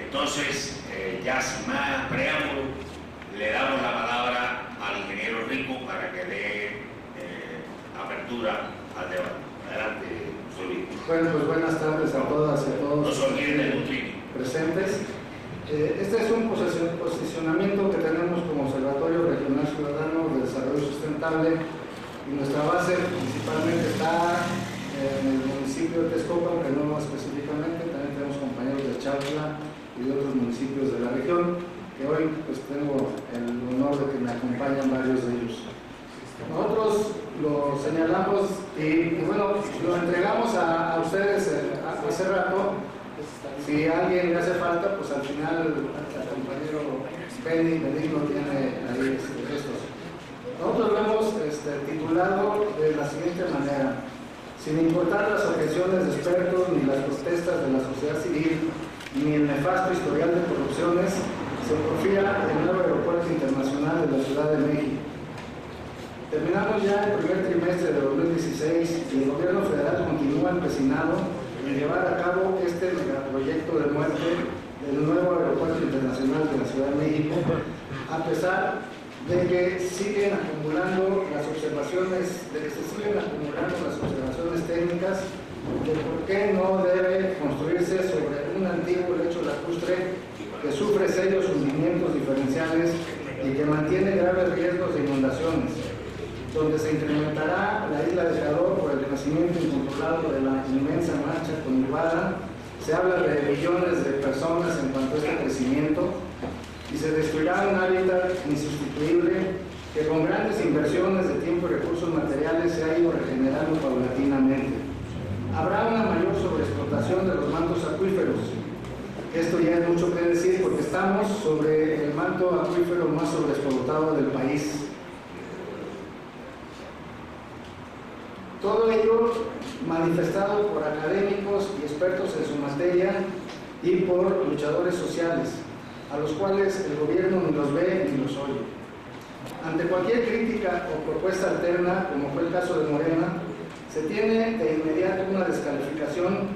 Entonces, ya sin más preámbulo, le damos la palabra al ingeniero Rico para que dé apertura al debate. Adelante, Solís. Bueno, pues buenas tardes a todas y a todos. No se olviden del Nutri presentes. Este es un posicionamiento que tenemos como Observatorio Regional Ciudadano de Desarrollo Sustentable y nuestra base principalmente está en el municipio de Texcoco, aunque no específicamente, también tenemos compañeros de Chautla y de otros municipios de la región, que hoy pues tengo el honor de que me acompañan varios de ellos. Nosotros lo señalamos y bueno, lo entregamos a ustedes hace rato. Si a alguien le hace falta, pues al final el compañero Benigno tiene ahí estos. Nosotros lo hemos titulado de la siguiente manera: sin importar las objeciones de expertos ni las protestas de la sociedad civil, ni el nefasto historial de corrupciones, se confía el nuevo aeropuerto internacional de la Ciudad de México. Terminamos ya el primer trimestre de 2016 y el gobierno federal continúa empecinado en llevar a cabo este megaproyecto de muerte del nuevo aeropuerto internacional de la Ciudad de México, a pesar de que siguen acumulando las observaciones, técnicas de por qué no debe construirse sobre un antiguo lecho lacustre que sufre serios hundimientos diferenciales y que mantiene graves riesgos de inundaciones, donde se incrementará la isla de Jadó por el crecimiento incontrolado de la inmensa mancha conurbada. Se habla de millones de personas en cuanto a este crecimiento y se destruirá un hábitat insustituible que con grandes inversiones de tiempo y recursos materiales se ha ido regenerando paulatinamente. Habrá una mayor sobreexplotación de los mantos acuíferos. Esto ya es mucho que decir porque estamos sobre el manto acuífero más sobreexplotado del país. Todo ello manifestado por académicos y expertos en su materia y por luchadores sociales, a los cuales el gobierno ni los ve ni los oye. Ante cualquier crítica o propuesta alterna, como fue el caso de Morena, se tiene de inmediato una descalificación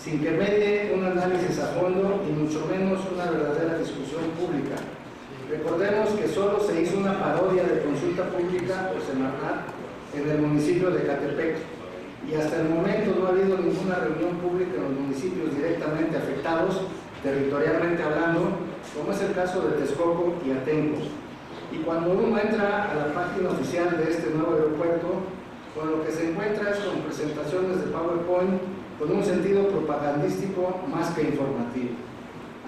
sin que medie un análisis a fondo y mucho menos una verdadera discusión pública. Recordemos que solo se hizo una parodia de consulta pública o Semarnat en el municipio de Ecatepec, y hasta el momento no ha habido ninguna reunión pública en los municipios directamente afectados, territorialmente hablando, como es el caso de Texcoco y Atenco. Y cuando uno entra a la página oficial de este nuevo aeropuerto, con lo que se encuentra es con presentaciones de PowerPoint con un sentido propagandístico más que informativo.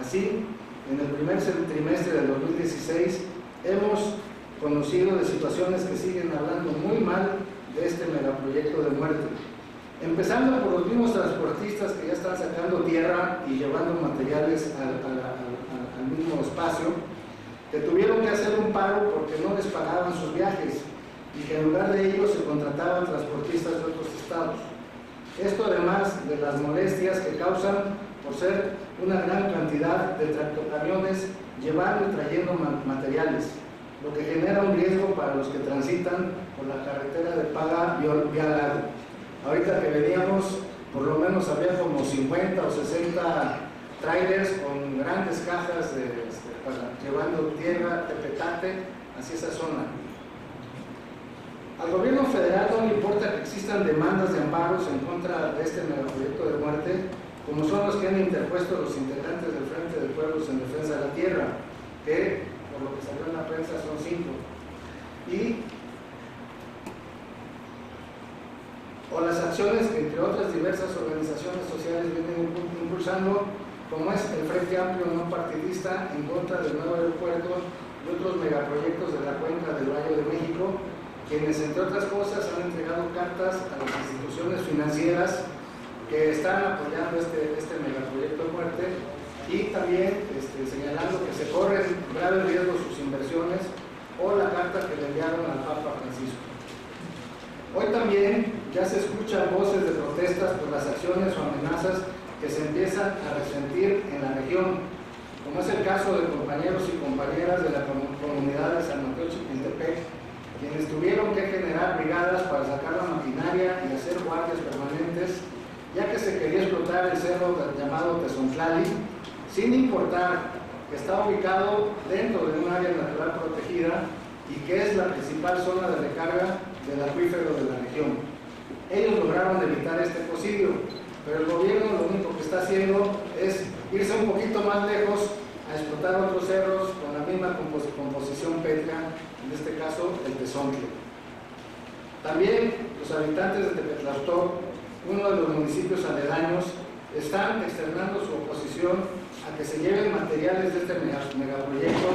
Así, en el primer trimestre del 2016 hemos conocido de situaciones que siguen hablando muy mal de este megaproyecto de muerte, empezando por los mismos transportistas que ya están sacando tierra y llevando materiales al mismo espacio, que tuvieron que hacer un paro porque no les pagaban sus viajes y que en lugar de ello se contrataban transportistas de otros estados. Esto además de las molestias que causan por ser una gran cantidad de tractocamiones llevando y trayendo materiales, lo que genera un riesgo para los que transitan por la carretera de paga vía lago. Ahorita que veníamos, por lo menos había como 50 o 60 trailers con grandes cajas llevando tierra, tepetate, hacia esa zona. Al gobierno federal no le importa que existan demandas de amparos en contra de este megaproyecto de muerte, como son los que han interpuesto los integrantes del Frente de Pueblos en Defensa de la Tierra, que por lo que salió en la prensa son 5, o las acciones que entre otras diversas organizaciones sociales vienen impulsando, como es el Frente Amplio No Partidista en contra del nuevo aeropuerto y otros megaproyectos de la cuenca del Valle de México, quienes entre otras cosas han entregado cartas a las instituciones financieras que están apoyando este megaproyecto de muerte, y también señalando que se corren graves riesgos sus inversiones, o la carta que le enviaron al Papa Francisco. Hoy también ya se escuchan voces de protestas por las acciones o amenazas que se empiezan a resentir en la región, como es el caso de compañeros y compañeras de la comunidad de San Mateo Chiltepec, quienes tuvieron que generar brigadas para sacar la maquinaria y hacer guardias permanentes, ya que se quería explotar el cerro llamado Tezontlali, sin importar que está ubicado dentro de un área natural protegida y que es la principal zona de recarga del acuífero de la región. Ellos lograron evitar este ecocidio, pero el gobierno lo único que está haciendo es irse un poquito más lejos a explotar otros cerros con la misma composición pétrea, en este caso el Tezontle. También los habitantes de Tepetlautoc, uno de los municipios aledaños, están externando su oposición a que se lleven materiales de este megaproyecto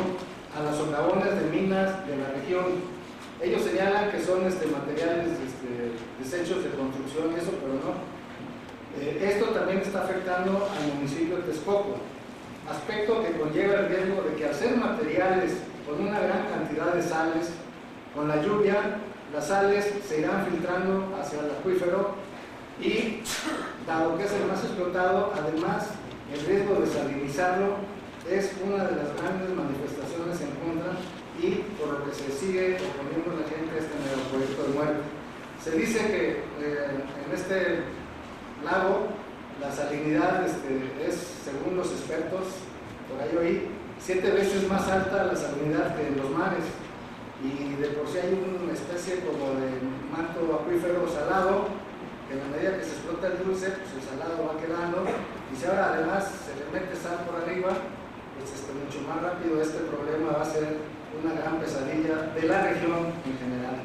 a las socavones de minas de la región. Ellos señalan que son materiales, desechos de construcción y eso, pero no. Esto también está afectando al municipio de Texcoco, aspecto que conlleva el riesgo de que al ser materiales con una gran cantidad de sales, con la lluvia, las sales se irán filtrando hacia el acuífero y, dado que es el más explotado, además el riesgo de salinizarlo es una de las grandes manifestaciones en contra y por lo que se sigue oponiendo la gente a este megaproyecto de muerte. Se dice que en este lago la salinidad es, según los expertos, por ahí oí, 7 veces más alta la salinidad que en los mares, y de por sí hay una especie como de manto acuífero salado, que en la medida que se explota el dulce, pues el salado va quedando, y si ahora además se le mete sal por arriba, pues mucho más rápido este problema va a ser una gran pesadilla de la región en general.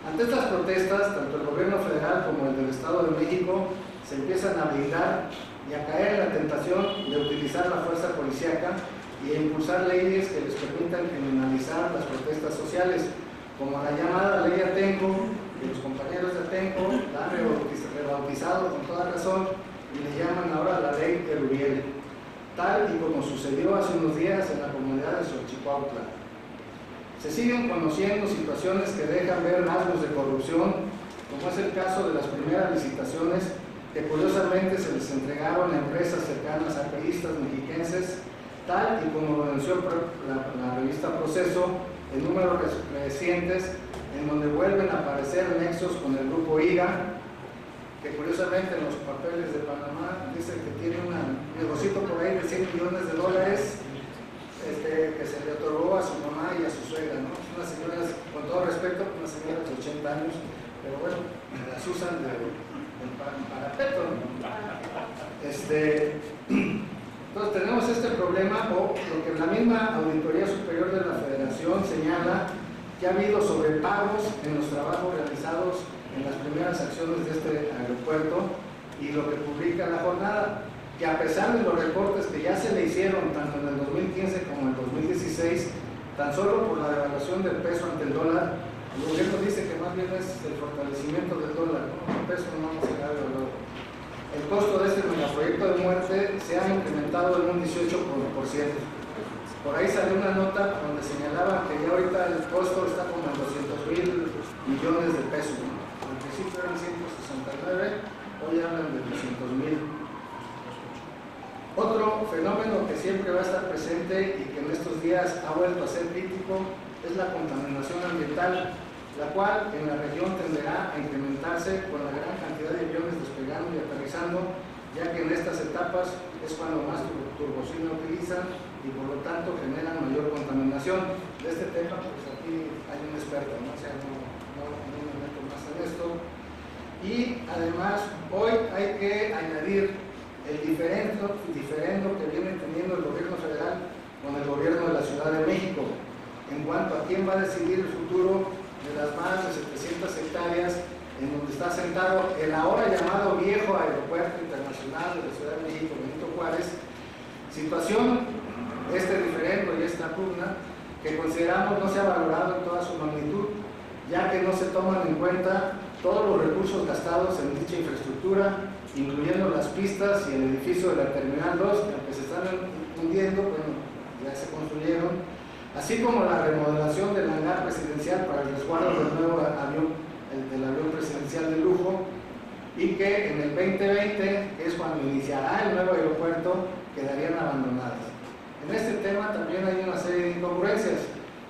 Ante estas protestas, tanto el gobierno federal como el del Estado de México se empiezan a blindar y a caer en la tentación de utilizar la fuerza policíaca y a impulsar leyes que les permitan criminalizar las protestas sociales, como la llamada Ley Atenco, que los compañeros de Atenco la han rebautizado con toda razón y le llaman ahora la Ley Erubiel, tal y como sucedió hace unos días en la comunidad de Xochicuautla. Se siguen conociendo situaciones que dejan ver rasgos de corrupción, como es el caso de las primeras licitaciones que curiosamente se les entregaron a empresas cercanas a priistas mexiquenses, tal y como lo denunció la revista Proceso en números recientes, en donde vuelven a aparecer nexos con el grupo IGA, que curiosamente en los papeles de Panamá dice que tiene un negocito por ahí de $100 millones que se le otorgó a su mamá y a su suegra, ¿no? Unas señoras, con todo respeto, unas señoras de 80 años, pero bueno, las usan de parapeto, ¿no? Entonces tenemos este problema, o lo que la misma Auditoría Superior de la Federación señala, que ha habido sobrepagos en los trabajos realizados en las primeras acciones de este aeropuerto, y lo que publica la jornada, que a pesar de los recortes que ya se le hicieron tanto en el 2015 como en el 2016, tan solo por la devaluación del peso ante el dólar, el gobierno dice que más bien es el fortalecimiento del dólar, ¿no? El peso no vamos a llegar al valor. El costo de este megaproyecto de muerte se ha incrementado en un 18%. Por ahí salió una nota donde señalaba que ya ahorita el costo está como en 200,000 millones de pesos, ¿no? Al principio eran 169, hoy hablan de 200,000. Otro fenómeno que siempre va a estar presente y que en estos días ha vuelto a ser crítico es la contaminación ambiental, la cual en la región tenderá a incrementarse con la gran cantidad de aviones despegando y aterrizando, ya que en estas etapas es cuando más turbocina utilizan y por lo tanto generan mayor contaminación. De este tema, pues aquí hay un experto, ¿no? O sea, no me meto más en esto. Y además, hoy hay que añadir el diferendo que viene teniendo el gobierno federal con el gobierno de la Ciudad de México en cuanto a quién va a decidir el futuro de las más de 700 hectáreas en donde está sentado el ahora llamado viejo Aeropuerto Internacional de la Ciudad de México, Benito Juárez. Situación, diferendo y esta pugna que consideramos no se ha valorado en toda su magnitud, ya que no se toman en cuenta todos los recursos gastados en dicha infraestructura, incluyendo las pistas y el edificio de la Terminal 2, que aunque se están hundiendo, bueno, ya se construyeron, así como la remodelación del hangar presidencial para el resguardo del nuevo avión, del avión presidencial de lujo, y que en el 2020, que es cuando iniciará el nuevo aeropuerto, quedarían abandonadas. En este tema también hay una serie de incongruencias,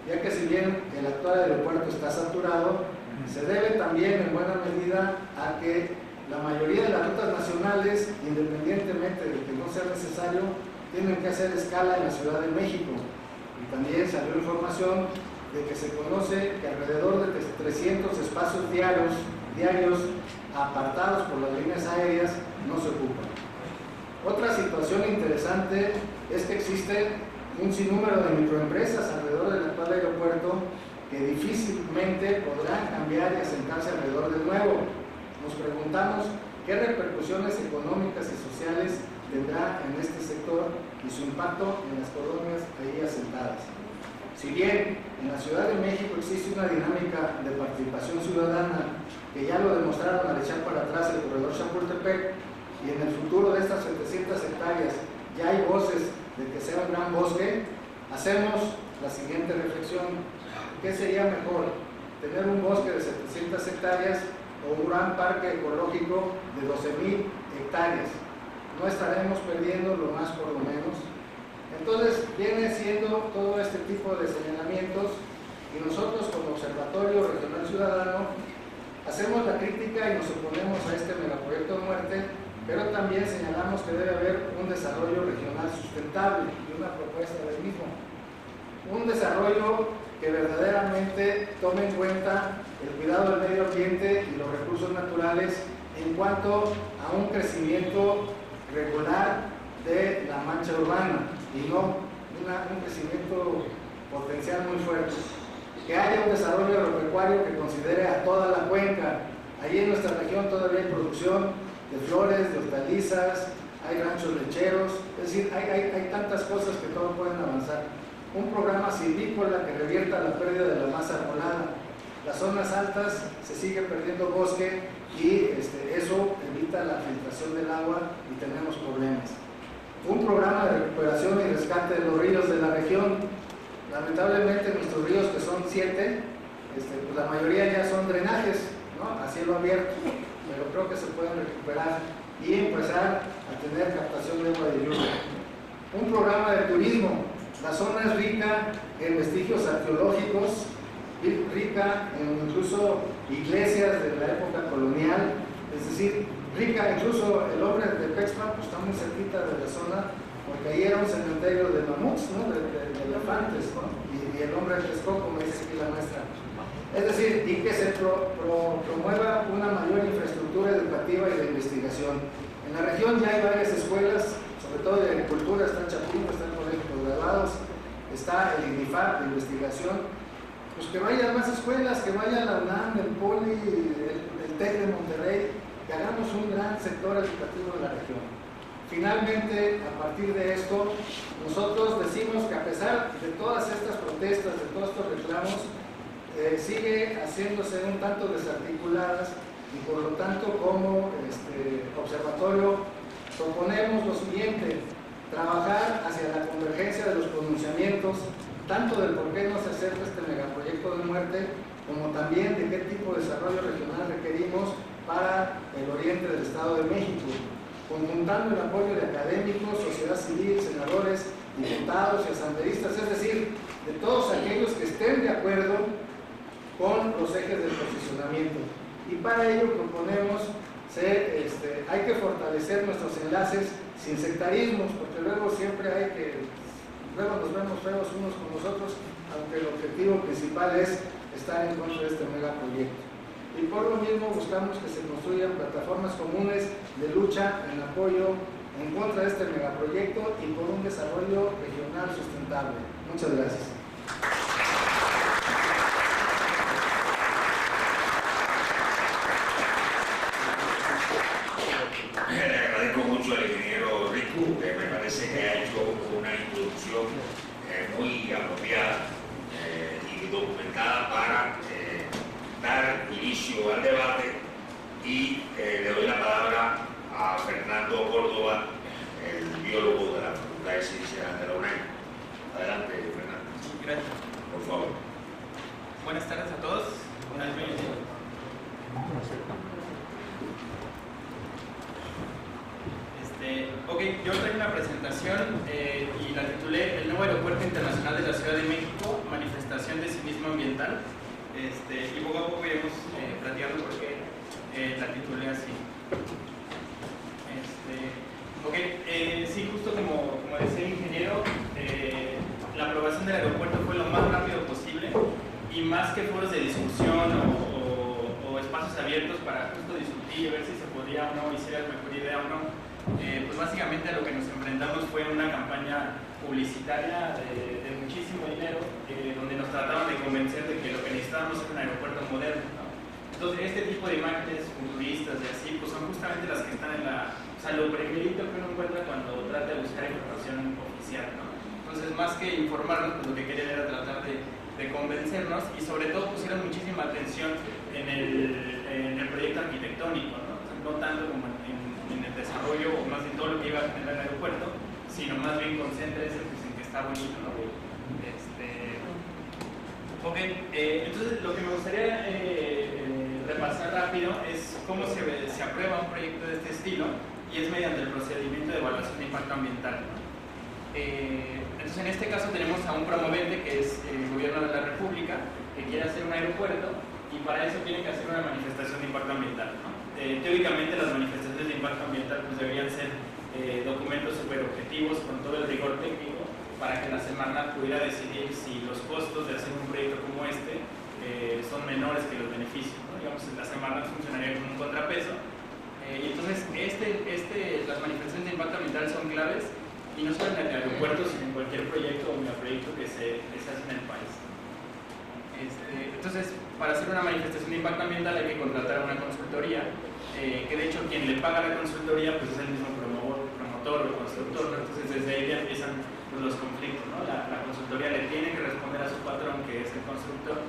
ya que si bien el actual aeropuerto está saturado, se debe también en buena medida a que la mayoría de las rutas nacionales, independientemente de que no sea necesario, tienen que hacer escala en la Ciudad de México. Y también salió información de que se conoce que alrededor de 300 espacios diarios apartados por las líneas aéreas no se ocupan. Otra situación interesante es que existe un sinnúmero de microempresas alrededor del actual aeropuerto que difícilmente podrán cambiar y asentarse alrededor del nuevo. Nos preguntamos qué repercusiones económicas y sociales tendrá en este sector y su impacto en las colonias ahí asentadas. Si bien en la Ciudad de México existe una dinámica de participación ciudadana que ya lo demostraron al echar para atrás el corredor Chapultepec, y en el futuro de estas 700 hectáreas ya hay voces de que sea un gran bosque, hacemos la siguiente reflexión: ¿qué sería mejor? ¿Tener un bosque de 700 hectáreas o un gran parque ecológico de 12,000 hectáreas? No estaremos perdiendo lo más por lo menos. Entonces viene siendo todo este tipo de señalamientos, y nosotros como Observatorio Regional Ciudadano hacemos la crítica y nos oponemos a este megaproyecto de muerte, pero también señalamos que debe haber un desarrollo regional sustentable y una propuesta del mismo. Un desarrollo que verdaderamente tome en cuenta el cuidado del medio ambiente y los recursos naturales en cuanto a un crecimiento regular de la mancha urbana y no un crecimiento potencial muy fuerte. Que haya un desarrollo agropecuario que considere a toda la cuenca. Allí en nuestra región todavía hay producción de flores, de hortalizas, hay ranchos lecheros, es decir, hay tantas cosas que todos pueden avanzar. Un programa silvícola que revierta la pérdida de la masa arbolada. Las zonas altas se sigue perdiendo bosque y eso evita la filtración del agua y tenemos problemas. Un programa de recuperación y rescate de los ríos de la región. Lamentablemente nuestros ríos, que son 7, pues la mayoría ya son drenajes, ¿no?, a cielo abierto, pero creo que se pueden recuperar y empezar a tener captación de agua de lluvia. Un programa de turismo. La zona es rica en vestigios arqueológicos, rica en incluso iglesias de la época colonial, es decir, rica, incluso el hombre de Pexpan pues, está muy cerquita de la zona, porque ahí era un cementerio de mamuts, ¿no?, de elefantes, ¿no?, y el hombre de Texcoco, como dice aquí la maestra. Es decir, y que se promueva una mayor infraestructura educativa y de investigación. En la región ya hay varias escuelas, sobre todo de agricultura, está el Chapultepec, está el Colegio de Graduados, está el INIFAP de investigación. Pues que vayan más escuelas, que vaya la UNAM, el POLI, el TEC de Monterrey, que hagamos un gran sector educativo de la región. Finalmente, a partir de esto, nosotros decimos que a pesar de todas estas protestas, de todos estos reclamos, sigue haciéndose un tanto desarticuladas, y por lo tanto como observatorio proponemos lo siguiente: trabajar hacia la convergencia de los pronunciamientos, tanto del por qué no se acerca este megaproyecto de muerte, como también de qué tipo de desarrollo regional requerimos para el oriente del Estado de México, conjuntando el apoyo de académicos, sociedad civil, senadores, diputados y asambleístas, es decir, de todos aquellos que estén de acuerdo con los ejes del posicionamiento. Y para ello proponemos hay que fortalecer nuestros enlaces sin sectarismos, porque luego nos vemos feos unos con los otros, aunque el objetivo principal es estar en contra de este megaproyecto. Y por lo mismo buscamos que se construyan plataformas comunes de lucha en apoyo en contra de este megaproyecto y por un desarrollo regional sustentable. Muchas gracias. Le agradezco mucho al ingeniero Rico, que me parece que ha hecho una introducción muy apropiada y documentada para dar inicio al debate, y le doy la palabra a Fernando Córdoba, el biólogo de la Facultad de Ciencias de la UNAM. Adelante, Fernando. Gracias. Por favor. Buenas tardes a todos. Buenas noches. Ok, yo traigo una presentación y la titulé El nuevo aeropuerto internacional de la Ciudad de México, manifestación de civismo ambiental. Y poco a poco iremos platicando por qué la titulé así. Sí, justo como decía más que foros de discusión o espacios abiertos para justo discutir y ver si se podía o no, y si era la mejor idea o no, pues básicamente a lo que nos enfrentamos fue una campaña publicitaria de muchísimo dinero, donde nos trataban de convencer de que lo que necesitábamos era un aeropuerto moderno, ¿no? Entonces, este tipo de imágenes futuristas y así, pues son justamente las que están en o sea, lo primerito que uno encuentra cuando trata de buscar información oficial, ¿no? Entonces, más que informarnos, pues lo que querían era tratar de convencernos, y sobre todo pusieron muchísima atención en el proyecto arquitectónico, ¿no? O sea, no tanto como en el desarrollo, o más en todo lo que iba a generar el aeropuerto, sino más bien concéntrese pues, en que está bonito, ¿no? Ok, entonces lo que me gustaría repasar rápido es cómo se aprueba un proyecto de este estilo, y es mediante el procedimiento de evaluación de impacto ambiental, ¿no? Entonces en este caso tenemos a un promovente que es el gobierno de la República, que quiere hacer un aeropuerto, y para eso tiene que hacer una manifestación de impacto ambiental, ¿no? Teóricamente las manifestaciones de impacto ambiental pues deberían ser documentos súper objetivos con todo el rigor técnico, para que la Semarnat pudiera decidir si los costos de hacer un proyecto como este son menores que los beneficios, ¿no? Digamos, la Semarnat funcionaría como un contrapeso, y entonces las manifestaciones de impacto ambiental son claves, y no solo en el aeropuerto, sino en cualquier proyecto o megaproyecto que se hace en el país. Entonces, para hacer una manifestación de impacto ambiental hay que contratar a una consultoría, que de hecho quien le paga la consultoría pues es el mismo promotor o constructor, ¿no? Entonces desde ahí ya empiezan pues, los conflictos, ¿no? La consultoría le tiene que responder a su patrón, que es el constructor,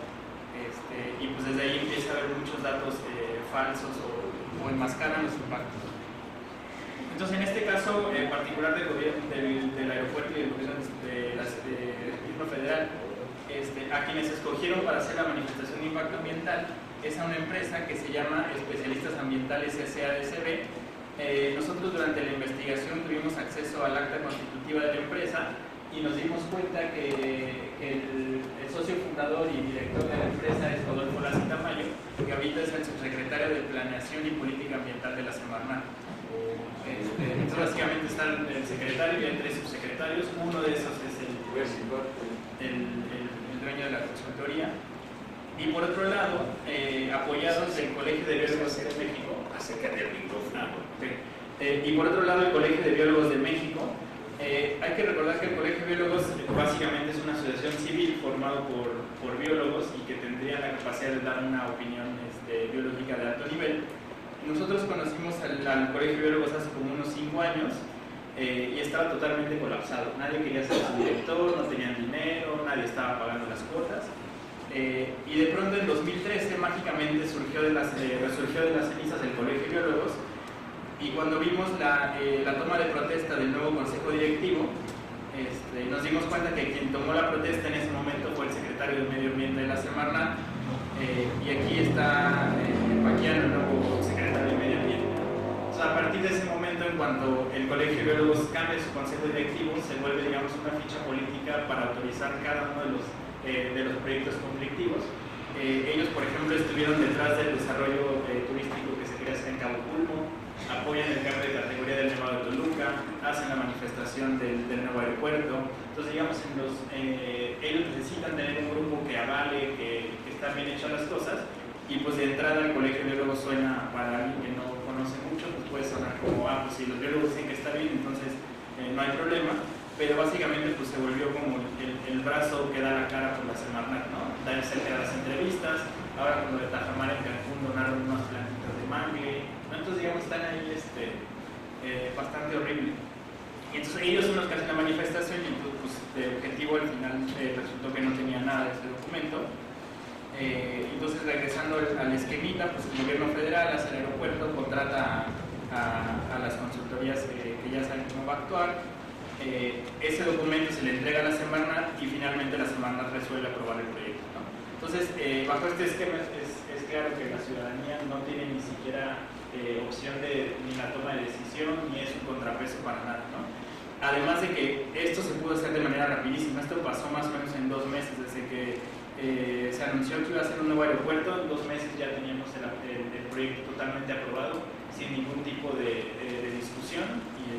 y pues desde ahí empieza a haber muchos datos falsos o enmascaran los impactos. Entonces, en este caso en particular del gobierno del aeropuerto y del gobierno del gobierno federal, a quienes escogieron para hacer la manifestación de impacto ambiental es a una empresa que se llama Especialistas Ambientales SADCB. Nosotros durante la investigación tuvimos acceso al acta constitutiva de la empresa y nos dimos cuenta que el socio fundador y director de la empresa es Rodolfo Lacy Tamayo, que ahorita es el subsecretario de Planeación y Política Ambiental de la Semarnat. Entonces básicamente está el secretario y hay 3 subsecretarios, uno de esos es el dueño de la consultoría, y por otro lado, apoyados del Colegio de Biólogos de México. Acércate al micrófono. Y por otro lado el Colegio de Biólogos de México. Hay que recordar que el Colegio de Biólogos básicamente es una asociación civil formada por biólogos y que tendría la capacidad de dar una opinión biológica de alto nivel. Nosotros conocimos al Colegio de Biólogos hace como unos 5 años y estaba totalmente colapsado. Nadie quería ser su director, no tenían dinero, nadie estaba pagando las cuotas. Y de pronto en 2013 mágicamente resurgió de las cenizas del Colegio de Biólogos, y cuando vimos la toma de protesta del nuevo consejo directivo, nos dimos cuenta que quien tomó la protesta en ese momento fue el secretario de Medio Ambiente de la Semarnat, y aquí está Paquiano, el nuevo secretario de Medio Ambiente. Entonces, a partir de ese momento, en cuanto el Colegio de Biólogos cambia su consejo directivo, se vuelve, digamos, una ficha política para autorizar cada uno de los proyectos conflictivos. Ellos, por ejemplo, estuvieron detrás del desarrollo turístico que se quería hacer en Cabo Pulmo, apoyan el cambio de categoría del Nevado de Toluca, hacen la manifestación del nuevo aeropuerto. Entonces, digamos, ellos necesitan tener un grupo que avale que están bien hechas las cosas, y pues de entrada el Colegio de Biólogos suena, para alguien que no conoce mucho, pues puede sonar como, pues si los biólogos dicen que está bien, entonces no hay problema, pero básicamente pues se volvió como el brazo que da la cara por la Semarnat, ¿no? Dan cerca de las entrevistas, ahora con lo de Tajamar en Cancún donaron unas plantitas de mangle, ¿no? Entonces digamos están ahí bastante horrible. Y entonces ellos son los que hacen la manifestación, y pues de objetivo al final resultó que no tenía nada de este documento. Entonces regresando al esquemita, pues el gobierno federal hace el aeropuerto, contrata a las consultorías que ya saben cómo va a actuar. Ese documento se le entrega a la Semarnat y finalmente la Semarnat resuelve aprobar el proyecto, ¿no? Entonces, bajo este esquema es claro que la ciudadanía no tiene ni siquiera opción ni la toma de decisión, ni es un contrapeso para nada, ¿no? Además de que esto se pudo hacer de manera rapidísima. Esto pasó más o menos en 2 meses, desde que se anunció que iba a ser un nuevo aeropuerto. En 2 meses ya teníamos el proyecto totalmente aprobado, sin ningún tipo de discusión, y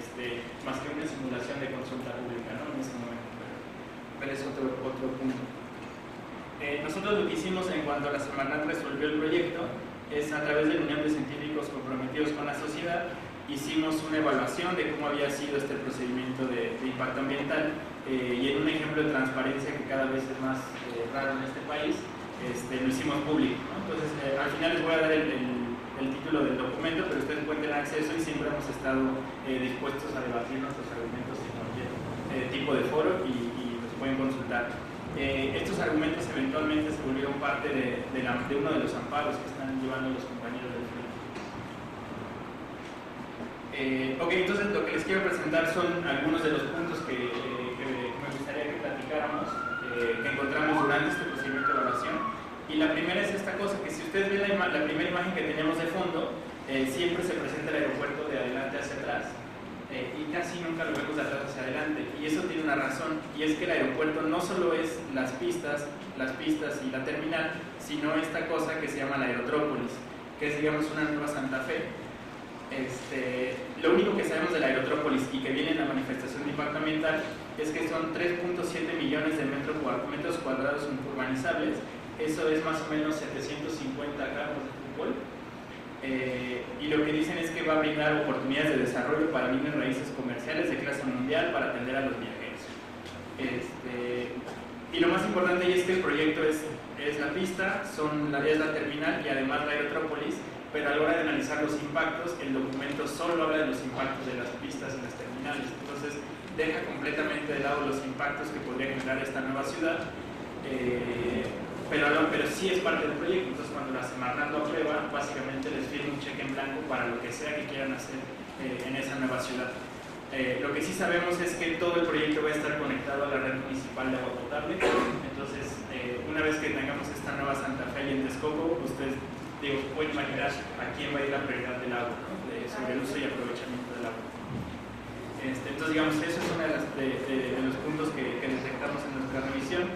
más que una simulación de consulta pública, ¿no? En ese momento, pero es otro punto. nosotros lo que hicimos en cuanto a la Semarnat resolvió el proyecto es, a través de la Unión de Científicos Comprometidos con la Sociedad, hicimos una evaluación de cómo había sido este procedimiento de impacto ambiental, y en un ejemplo de transparencia que cada vez es más raro en este país, lo hicimos público, ¿no? Entonces, al final les voy a dar el título del documento, pero ustedes pueden tener acceso y siempre hemos estado dispuestos a debatir nuestros argumentos en cualquier tipo de foro y los pueden consultar. Estos argumentos eventualmente se volvieron parte de uno de los amparos que están llevando los compañeros del FRI. Ok, entonces lo que les quiero presentar son algunos de los puntos que me gustaría que platicáramos, que encontramos durante este procedimiento de evaluación. Y la primera es esta cosa, que si ustedes ven la primera imagen que tenemos de fondo, siempre se presenta el aeropuerto de adelante hacia atrás, y casi nunca lo vemos de atrás hacia adelante. Y eso tiene una razón, y es que el aeropuerto no solo es las pistas y la terminal, sino esta cosa que se llama la Aerotrópolis, que es, digamos, una nueva Santa Fe. Lo único que sabemos de la Aerotrópolis y que viene en la manifestación de impacto ambiental es que son 3.7 millones de metros cuadrados urbanizables. Eso es más o menos 750 campos de fútbol. Y lo que dicen es que va a brindar oportunidades de desarrollo para bienes raíces comerciales de clase mundial para atender a los viajeros. Y lo más importante es que el proyecto es la pista, es la terminal y además la Aerotrópolis, pero a la hora de analizar los impactos, el documento solo habla de los impactos de las pistas y las terminales. Entonces, deja completamente de lado los impactos que podría generar esta nueva ciudad, pero sí es parte del proyecto. Entonces, cuando la Semarnat lo aprueba, básicamente les firma un cheque en blanco para lo que sea que quieran hacer en esa nueva ciudad. Lo que sí sabemos es que todo el proyecto va a estar conectado a la red municipal de agua potable. Entonces, una vez que tengamos esta nueva Santa Fe y en Texcoco, ustedes pueden imaginar a quién va a ir la prioridad del agua, ¿no? Sobre el uso y aprovechamiento del agua. Entonces, digamos, eso es uno de los puntos que detectamos en nuestra revisión.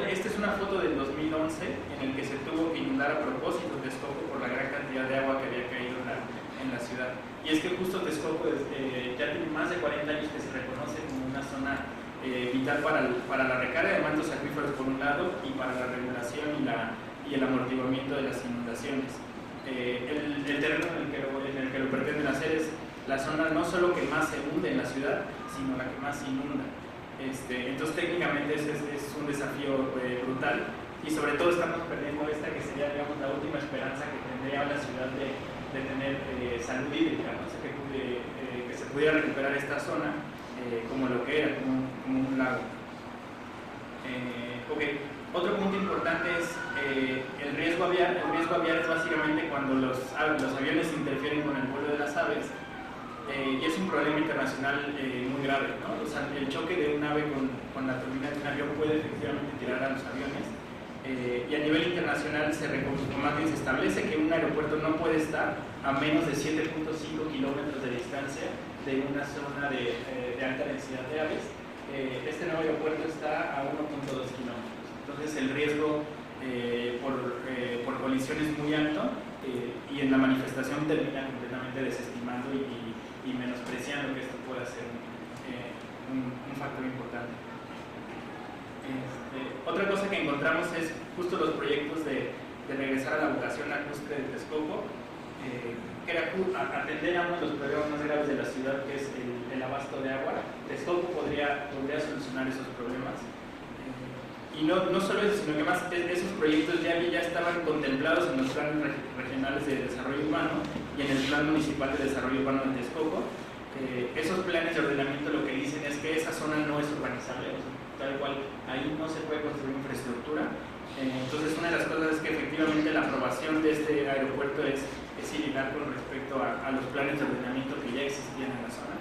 Esta es una foto del 2011 en el que se tuvo que inundar a propósito Texcoco por la gran cantidad de agua que había caído en la ciudad. Y es que justo Texcoco ya tiene más de 40 años que se reconoce como una zona vital para la recarga de mantos acuíferos por un lado y para la regulación y el amortiguamiento de las inundaciones. El terreno en el que lo pretenden hacer es la zona no solo que más se hunde en la ciudad, sino la que más se inunda. Entonces técnicamente ese es un desafío brutal, y sobre todo estamos perdiendo esta que sería, digamos, la última esperanza que tendría la ciudad de tener salud hídrica, ¿no? O sea, que se pudiera recuperar esta zona como lo que era, como un lago. Okay. Otro punto importante es el riesgo aviar. El riesgo aviar es básicamente cuando los aviones interfieren con el vuelo de las aves, y es un problema internacional muy grave, ¿no? O sea, el choque de un ave con la turbina de un avión puede efectivamente tirar a los aviones, y a nivel internacional se establece que un aeropuerto no puede estar a menos de 7.5 kilómetros de distancia de una zona de alta densidad de aves. Este nuevo aeropuerto está a 1.2 kilómetros. Entonces el riesgo por colisión es muy alto, y en la manifestación termina completamente desestimando y menospreciando que esto pueda ser un factor importante. Otra cosa que encontramos es justo los proyectos de regresar a la vocación lacustre de Texcoco, que era atender a uno de los problemas más graves de la ciudad, que es el abasto de agua. Texcoco podría solucionar esos problemas. Y no solo eso, sino que más esos proyectos ya estaban contemplados en los planes regionales de desarrollo urbano y en el plan municipal de desarrollo urbano de Texcoco. Esos planes de ordenamiento lo que dicen es que esa zona no es urbanizable, o sea, tal cual, ahí no se puede construir infraestructura. Entonces, una de las cosas es que efectivamente la aprobación de este aeropuerto es similar con respecto a los planes de ordenamiento que ya existían en la zona.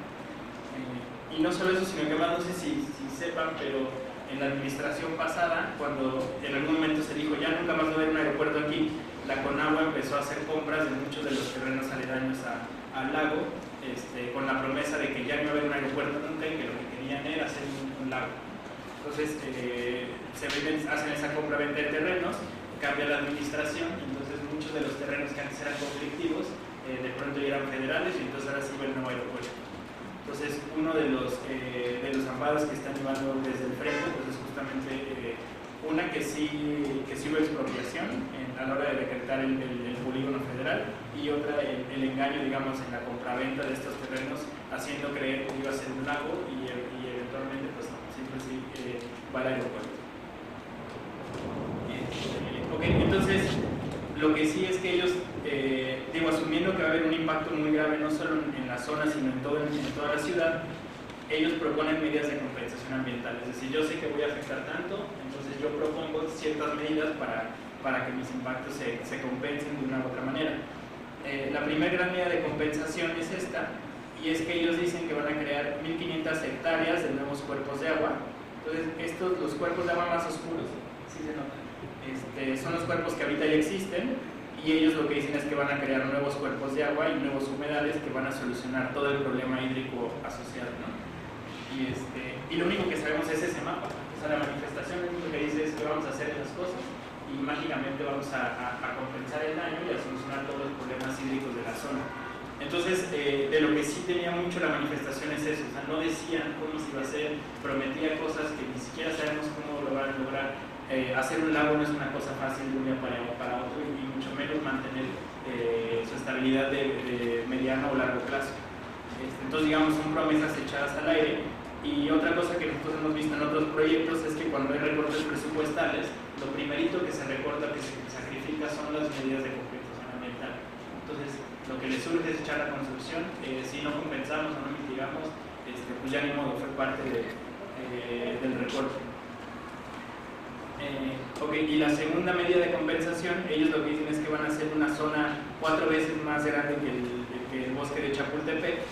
Y no solo eso, sino que más, no sé si sepan, pero en la administración pasada, cuando en algún momento se dijo ya nunca más va a haber un aeropuerto aquí, la Conagua empezó a hacer compras de muchos de los terrenos aledaños al lago, con la promesa de que ya no iba a haber un aeropuerto nunca y que lo que querían era hacer un lago. Entonces hacen esa compra-venta de terrenos, cambia la administración, entonces muchos de los terrenos que antes eran conflictivos de pronto ya eran federales, y entonces ahora sí va el nuevo aeropuerto. Entonces, uno de los amparos que están llevando desde el frente pues es justamente Una que sí hubo expropiación a la hora de decretar el polígono federal, y otra el engaño, digamos, en la compraventa de estos terrenos, haciendo creer que iba a ser un lago y eventualmente pues no, siempre sí va al aeropuerto. Ok, entonces lo que sí es que ellos, asumiendo que va a haber un impacto muy grave no solo en la zona sino en toda la ciudad, ellos proponen medidas de compensación ambiental. Es decir, yo sé que voy a afectar tanto, entonces yo propongo ciertas medidas para que mis impactos se compensen de una u otra manera. La primera gran medida de compensación es esta, y es que ellos dicen que van a crear 1.500 hectáreas de nuevos cuerpos de agua. Entonces, los cuerpos de agua más oscuros, ¿sí se notan? Son los cuerpos que ahorita ya existen, y ellos lo que dicen es que van a crear nuevos cuerpos de agua y nuevos humedales que van a solucionar todo el problema hídrico asociado, ¿no? Y lo único que sabemos es ese mapa. O sea, la manifestación lo único que dice es que vamos a hacer esas cosas y mágicamente vamos a compensar el daño y a solucionar todos los problemas hídricos de la zona. Entonces, de lo que sí tenía mucho la manifestación es eso. O sea, no decían cómo se iba a hacer, prometía cosas que ni siquiera sabemos cómo lo van a lograr. Hacer un lago no es una cosa fácil de un día para otro, y mucho menos mantener su estabilidad de mediano o largo plazo. Entonces, digamos, son promesas echadas al aire. Y otra cosa que nosotros hemos visto en otros proyectos es que cuando hay recortes presupuestales, lo primerito que se recorta, que se sacrifica, son las medidas de compensación ambiental. Entonces, lo que les surge es echar la construcción. Si no compensamos o no mitigamos, pues ya ni modo, fue parte del recorte. Ok, y la segunda medida de compensación, ellos lo que dicen es que van a hacer una zona 4 veces más grande que el bosque de Chapultepec,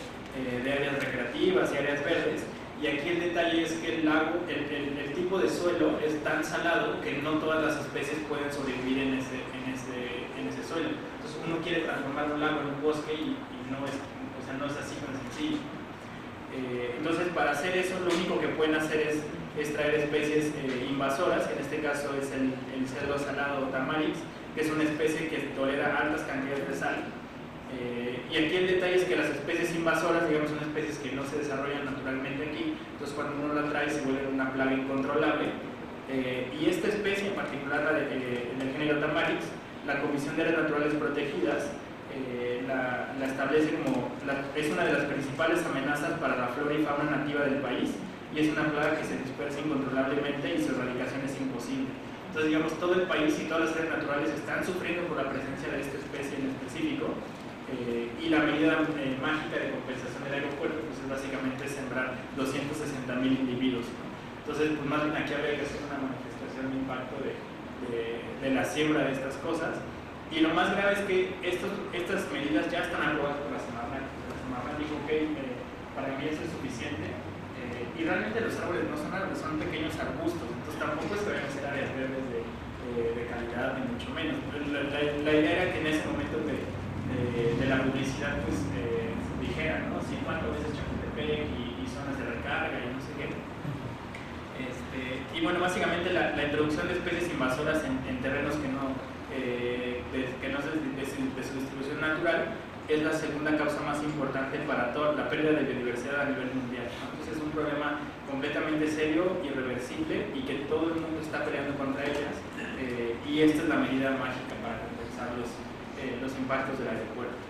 de áreas recreativas y áreas verdes. Y aquí el detalle es que el lago, el tipo de suelo es tan salado que no todas las especies pueden sobrevivir en ese suelo. Entonces uno quiere transformar un lago en un bosque y no es así tan sencillo. Entonces, para hacer eso, lo único que pueden hacer es traer especies invasoras, que en este caso es el cerdo salado tamarix, que es una especie que tolera altas cantidades de sal. Y aquí el detalle es que las especies invasoras, digamos, son especies que no se desarrollan naturalmente aquí, entonces cuando uno la trae se vuelve una plaga incontrolable. Y esta especie, en particular la del género tamarix, la Comisión de Áreas Naturales Protegidas la establece como es una de las principales amenazas para la flora y fauna nativa del país, y es una plaga que se dispersa incontrolablemente y su erradicación es imposible. Entonces, digamos, todo el país y todas las áreas naturales están sufriendo por la presencia de esta especie en específico, y la medida mágica de compensación del aeropuerto pues es básicamente sembrar 260,000 individuos, ¿no? Entonces, pues más bien aquí habría que hacer una manifestación de impacto de la siembra de estas cosas. Y lo más grave es que estas medidas ya están aprobadas por la Semarnat. La Semarnat dijo que para mí eso es suficiente, y realmente los árboles no son árboles, son pequeños arbustos, entonces tampoco es que vayan a ser áreas verdes de calidad, ni mucho menos. La idea era que en ese momento de la publicidad pues dijera, ¿no? 50 veces Chapultepec y zonas de recarga y no sé qué. Y bueno, básicamente la introducción de especies invasoras en terrenos que no es de su distribución natural es la segunda causa más importante para toda la pérdida de biodiversidad a nivel mundial. Entonces es un problema completamente serio, irreversible, y que todo el mundo está peleando contra ellas, y esta es la medida mágica para compensar los impactos del aeropuerto.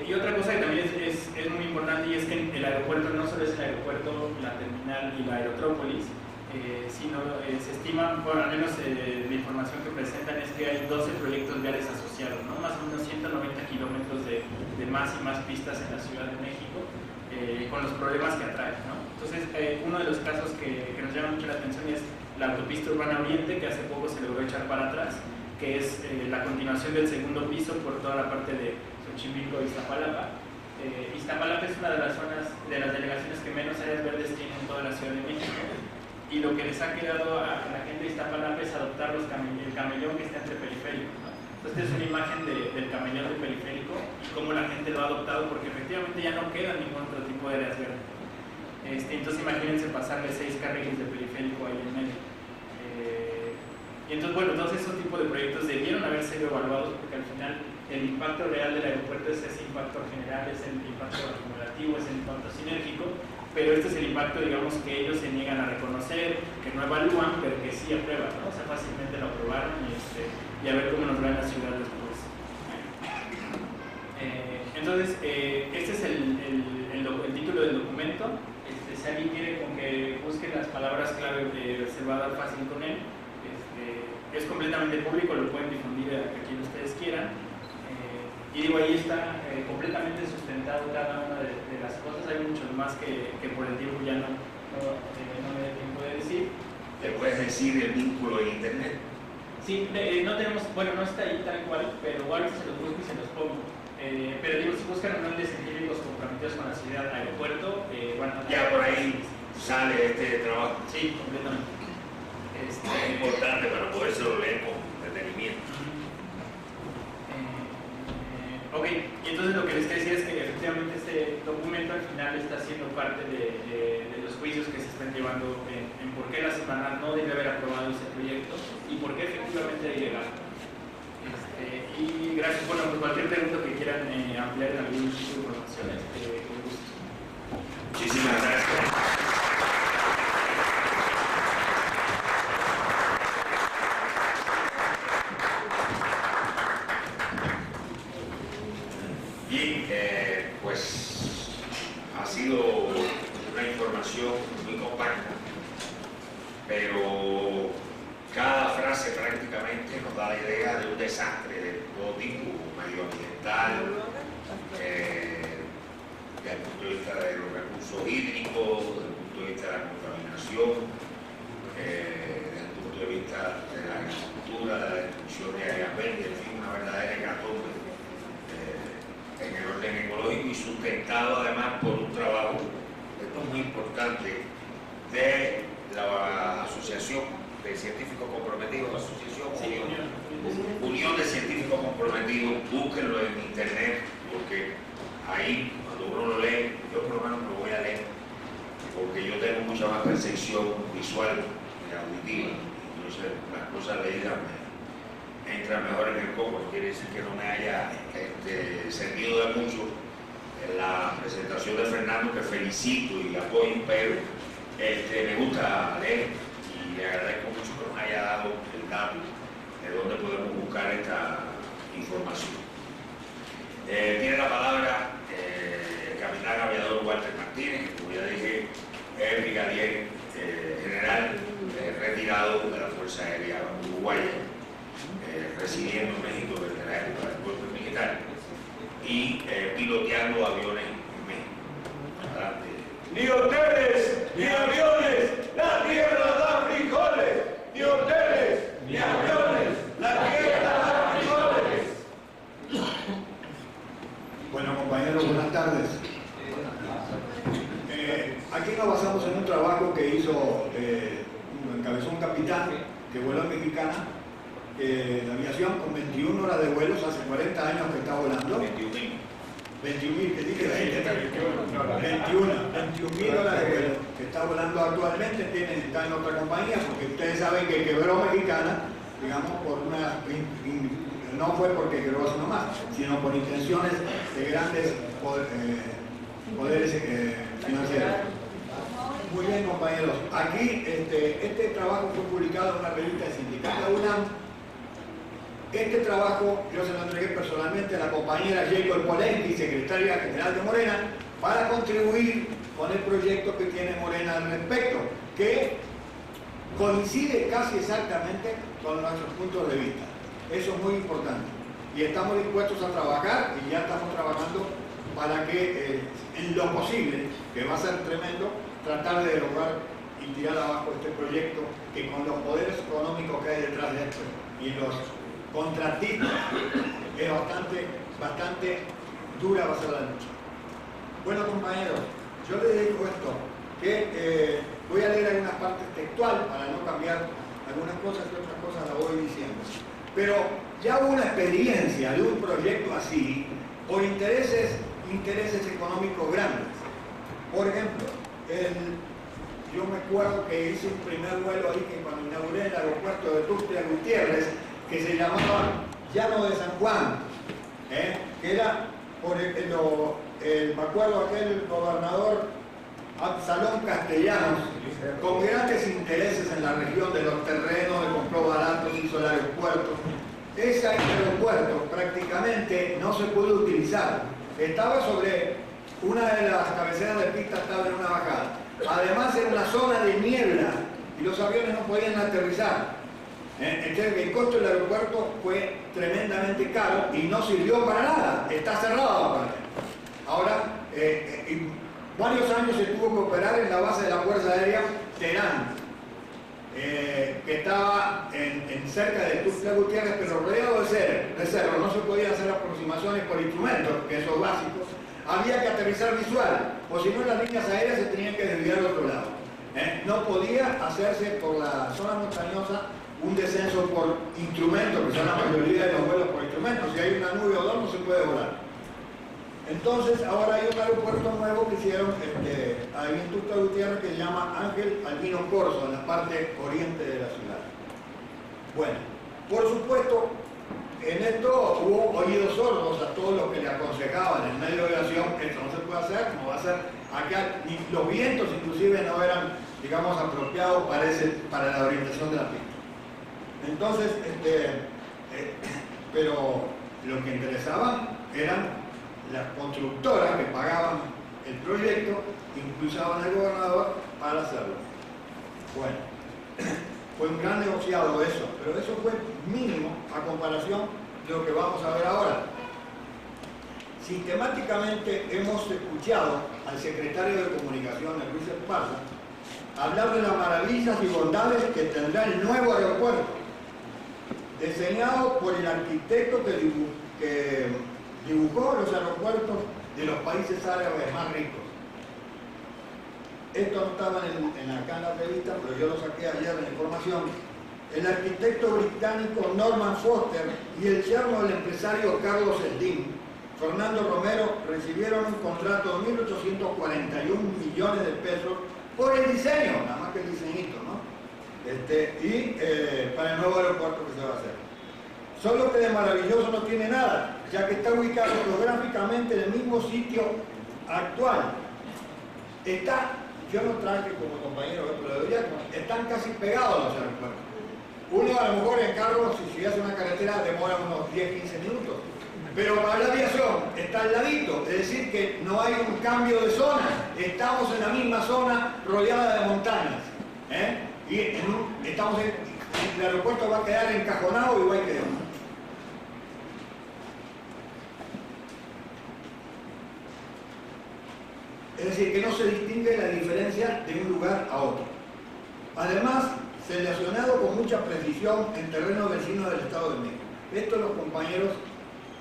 Y otra cosa que también es muy importante, y es que el aeropuerto no solo es el aeropuerto, la terminal y la aerotrópolis, sino se estima, bueno, al menos la información que presentan es que hay 12 proyectos viales asociados, ¿no? Más o menos 190 kilómetros de más y más pistas en la Ciudad de México, con los problemas que atrae, ¿no? Entonces, uno de los casos que nos llama mucho la atención es la autopista Urbana Oriente, que hace poco se logró echar para atrás, que es la continuación del segundo piso por toda la parte de Xochimilco y Iztapalapa. Iztapalapa es una de las zonas, de las delegaciones que menos áreas verdes tiene en toda la Ciudad de México, y lo que les ha quedado a la gente de Iztapalapa es adoptar el camellón que está entre periféricos, ¿no? Entonces, esta es una imagen del camellón del periférico y cómo la gente lo ha adoptado, porque efectivamente ya no queda ningún otro tipo de áreas verdes. Entonces, imagínense pasarle 6 carriles de periférico ahí en medio. Y entonces, bueno, todos esos tipos de proyectos debieron haber sido evaluados, porque al final el impacto real del aeropuerto es ese impacto general, es el impacto acumulativo, es el impacto sinérgico, pero este es el impacto, digamos, que ellos se niegan a reconocer, que no evalúan, pero que sí aprueban, ¿no? O sea, fácilmente lo aprobaron y a ver cómo nos va en la ciudad después. Entonces, este es el título del documento. Si alguien quiere con que busquen las palabras clave, se va a dar fácil con él. Es completamente público, lo pueden difundir a quien ustedes quieran. Y digo, ahí está completamente sustentado cada una de las cosas. Hay muchos más que por el tiempo ya no me da tiempo de decir. ¿Le puedes decir el vínculo en internet? Sí, no tenemos, bueno, no está ahí tal cual, pero ahorita se los busco y se los pongo. Pero digo, si buscan un de científicos comprometidos con la ciudad aeropuerto, bueno, ya por ahí sale este trabajo. Sí, completamente. Es importante para podérselo leer con detenimiento. Ok, y entonces lo que les quería decir es que efectivamente este documento al final está siendo parte de los juicios que se están llevando en por qué la Semarnat no debe haber aprobado ese proyecto y por qué efectivamente es ilegal. Y gracias, bueno, pues cualquier pregunta que quieran ampliar en algún tipo de información, con gusto. Muchísimas gracias. Bien, pues ha sido una información muy compacta, pero cada frase prácticamente nos da la idea de un desastre de todo tipo, medioambiental, desde el punto de vista de los recursos hídricos, desde el punto de vista de la contaminación, desde el punto de vista de la agricultura, de la destrucción de áreas verdes, en fin, una verdadera hecatombe en el orden ecológico y sustentado además por un trabajo, esto es muy importante, de la Asociación de Científicos Comprometidos, Unión de Científicos Comprometidos. Búsquenlo en internet, porque ahí cuando uno lo lee, yo por lo menos lo voy a leer, porque yo tengo mucha más percepción visual y auditiva, entonces las cosas leídas entra mejor en el coco. No quiere decir que no me haya servido de mucho en la presentación de Fernando, que felicito y apoyo, pero me gusta leer y le agradezco mucho que nos haya dado el dato de dónde podemos buscar esta información. Tiene la palabra el capitán aviador Walter Martínez, que como ya dije es brigadier general retirado de la Fuerza Aérea Uruguaya, residiendo en México desde la época del golpe militar y piloteando aviones en México. Adelante. Ni hoteles, ni aviones, la tierra da frijoles. Ni hoteles, ni aviones, la tierra da frijoles. Bueno, compañeros, buenas tardes. Aquí nos basamos en un trabajo que hizo, encabezó un capitán que voló en Mexicana, la aviación, con 21 horas de vuelos, hace 40 años que está volando. 21.000, que dije 21.000 horas de vuelo que está volando actualmente, está en otra compañía, porque ustedes saben que quebró Mexicana, digamos, no fue porque quebró así nomás, sino por intenciones de grandes poderes financieros. Muy bien, compañeros. Aquí este trabajo fue publicado en una revista de Sindicato de UNAM. Este trabajo yo se lo entregué personalmente a la compañera Jacob Polenti, secretaria general de Morena, para contribuir con el proyecto que tiene Morena al respecto, que coincide casi exactamente con nuestros puntos de vista. Eso es muy importante. Y estamos dispuestos a trabajar, y ya estamos trabajando para que, en lo posible, que va a ser tremendo, tratar de derogar y tirar abajo este proyecto, que con los poderes económicos que hay detrás de esto y los contratistas es bastante dura va a ser la lucha. Bueno, compañeros, yo les digo esto, que voy a leer algunas partes textual para no cambiar algunas cosas y otras cosas las voy diciendo. Pero ya hubo una experiencia de un proyecto así por intereses económicos grandes. Por ejemplo, yo me acuerdo que hice un primer vuelo ahí, que cuando inauguré el aeropuerto de Tuxtla Gutiérrez, que se llamaba Llano de San Juan, que era por me acuerdo aquel gobernador Absalón Castellanos, con grandes intereses en la región de los terrenos, le compró baratos, hizo el aeropuerto. Ese aeropuerto prácticamente no se pudo utilizar. Estaba sobre una de las cabeceras de pista, estaba en una bajada. Además era una zona de niebla y los aviones no podían aterrizar. Entonces el costo del aeropuerto fue tremendamente caro y no sirvió para nada. Está cerrado aparte. Ahora, varios años se tuvo que operar en la base de la Fuerza Aérea Terán, que estaba cerca de Tuxtla Gutiérrez, pero rodeado de cerro. No se podía hacer aproximaciones por instrumentos, que eso es básico. Había que aterrizar visual, o si no las líneas aéreas se tenían que desviar al otro lado. No podía hacerse por la zona montañosa un descenso por instrumentos, que son la mayoría de los vuelos por instrumentos. Si hay una nube o dos no se puede volar. Entonces ahora hay un aeropuerto nuevo que hicieron ahí en Tuxtla Gutiérrez que se llama Ángel Albino Corzo, en la parte oriente de la ciudad. Bueno, por supuesto, en esto hubo oídos sordos a todos los que le aconsejaban en medio de la acción, esto no se puede hacer, no va a ser acá, ni los vientos inclusive no eran, digamos, apropiados para la orientación de la pista. Entonces, pero lo que interesaba eran las constructoras que pagaban el proyecto, impulsaban al gobernador para hacerlo. Bueno, fue un gran negociado eso, pero eso fue mínimo a comparación de lo que vamos a ver ahora. Sistemáticamente hemos escuchado al secretario de Comunicaciones, Luis Esparza, hablar de las maravillas y bondades que tendrá el nuevo aeropuerto, diseñado por el arquitecto que dibujó los aeropuertos de los países árabes más ricos. Esto no estaba acá en la revista, pero yo lo saqué ayer en la información. El arquitecto británico Norman Foster y el yerno del empresario Carlos Slim, Fernando Romero, recibieron un contrato de 1.841 millones de pesos por el diseño, nada más que el diseñito, ¿no? Para el nuevo aeropuerto que se va a hacer. Solo que de maravilloso no tiene nada, ya que está ubicado geográficamente en el mismo sitio actual. Yo no traje como compañero, pero debería, están casi pegados los aeropuertos. Uno a lo mejor en carro, si hace una carretera, demora unos 10-15 minutos. Pero para la aviación está al ladito, es decir que no hay un cambio de zona, estamos en la misma zona rodeada de montañas. Y el aeropuerto va a quedar encajonado igual que demás. Es decir, que no se distingue la diferencia de un lugar a otro. Además, seleccionado con mucha precisión en terrenos vecinos del Estado de México. Esto los compañeros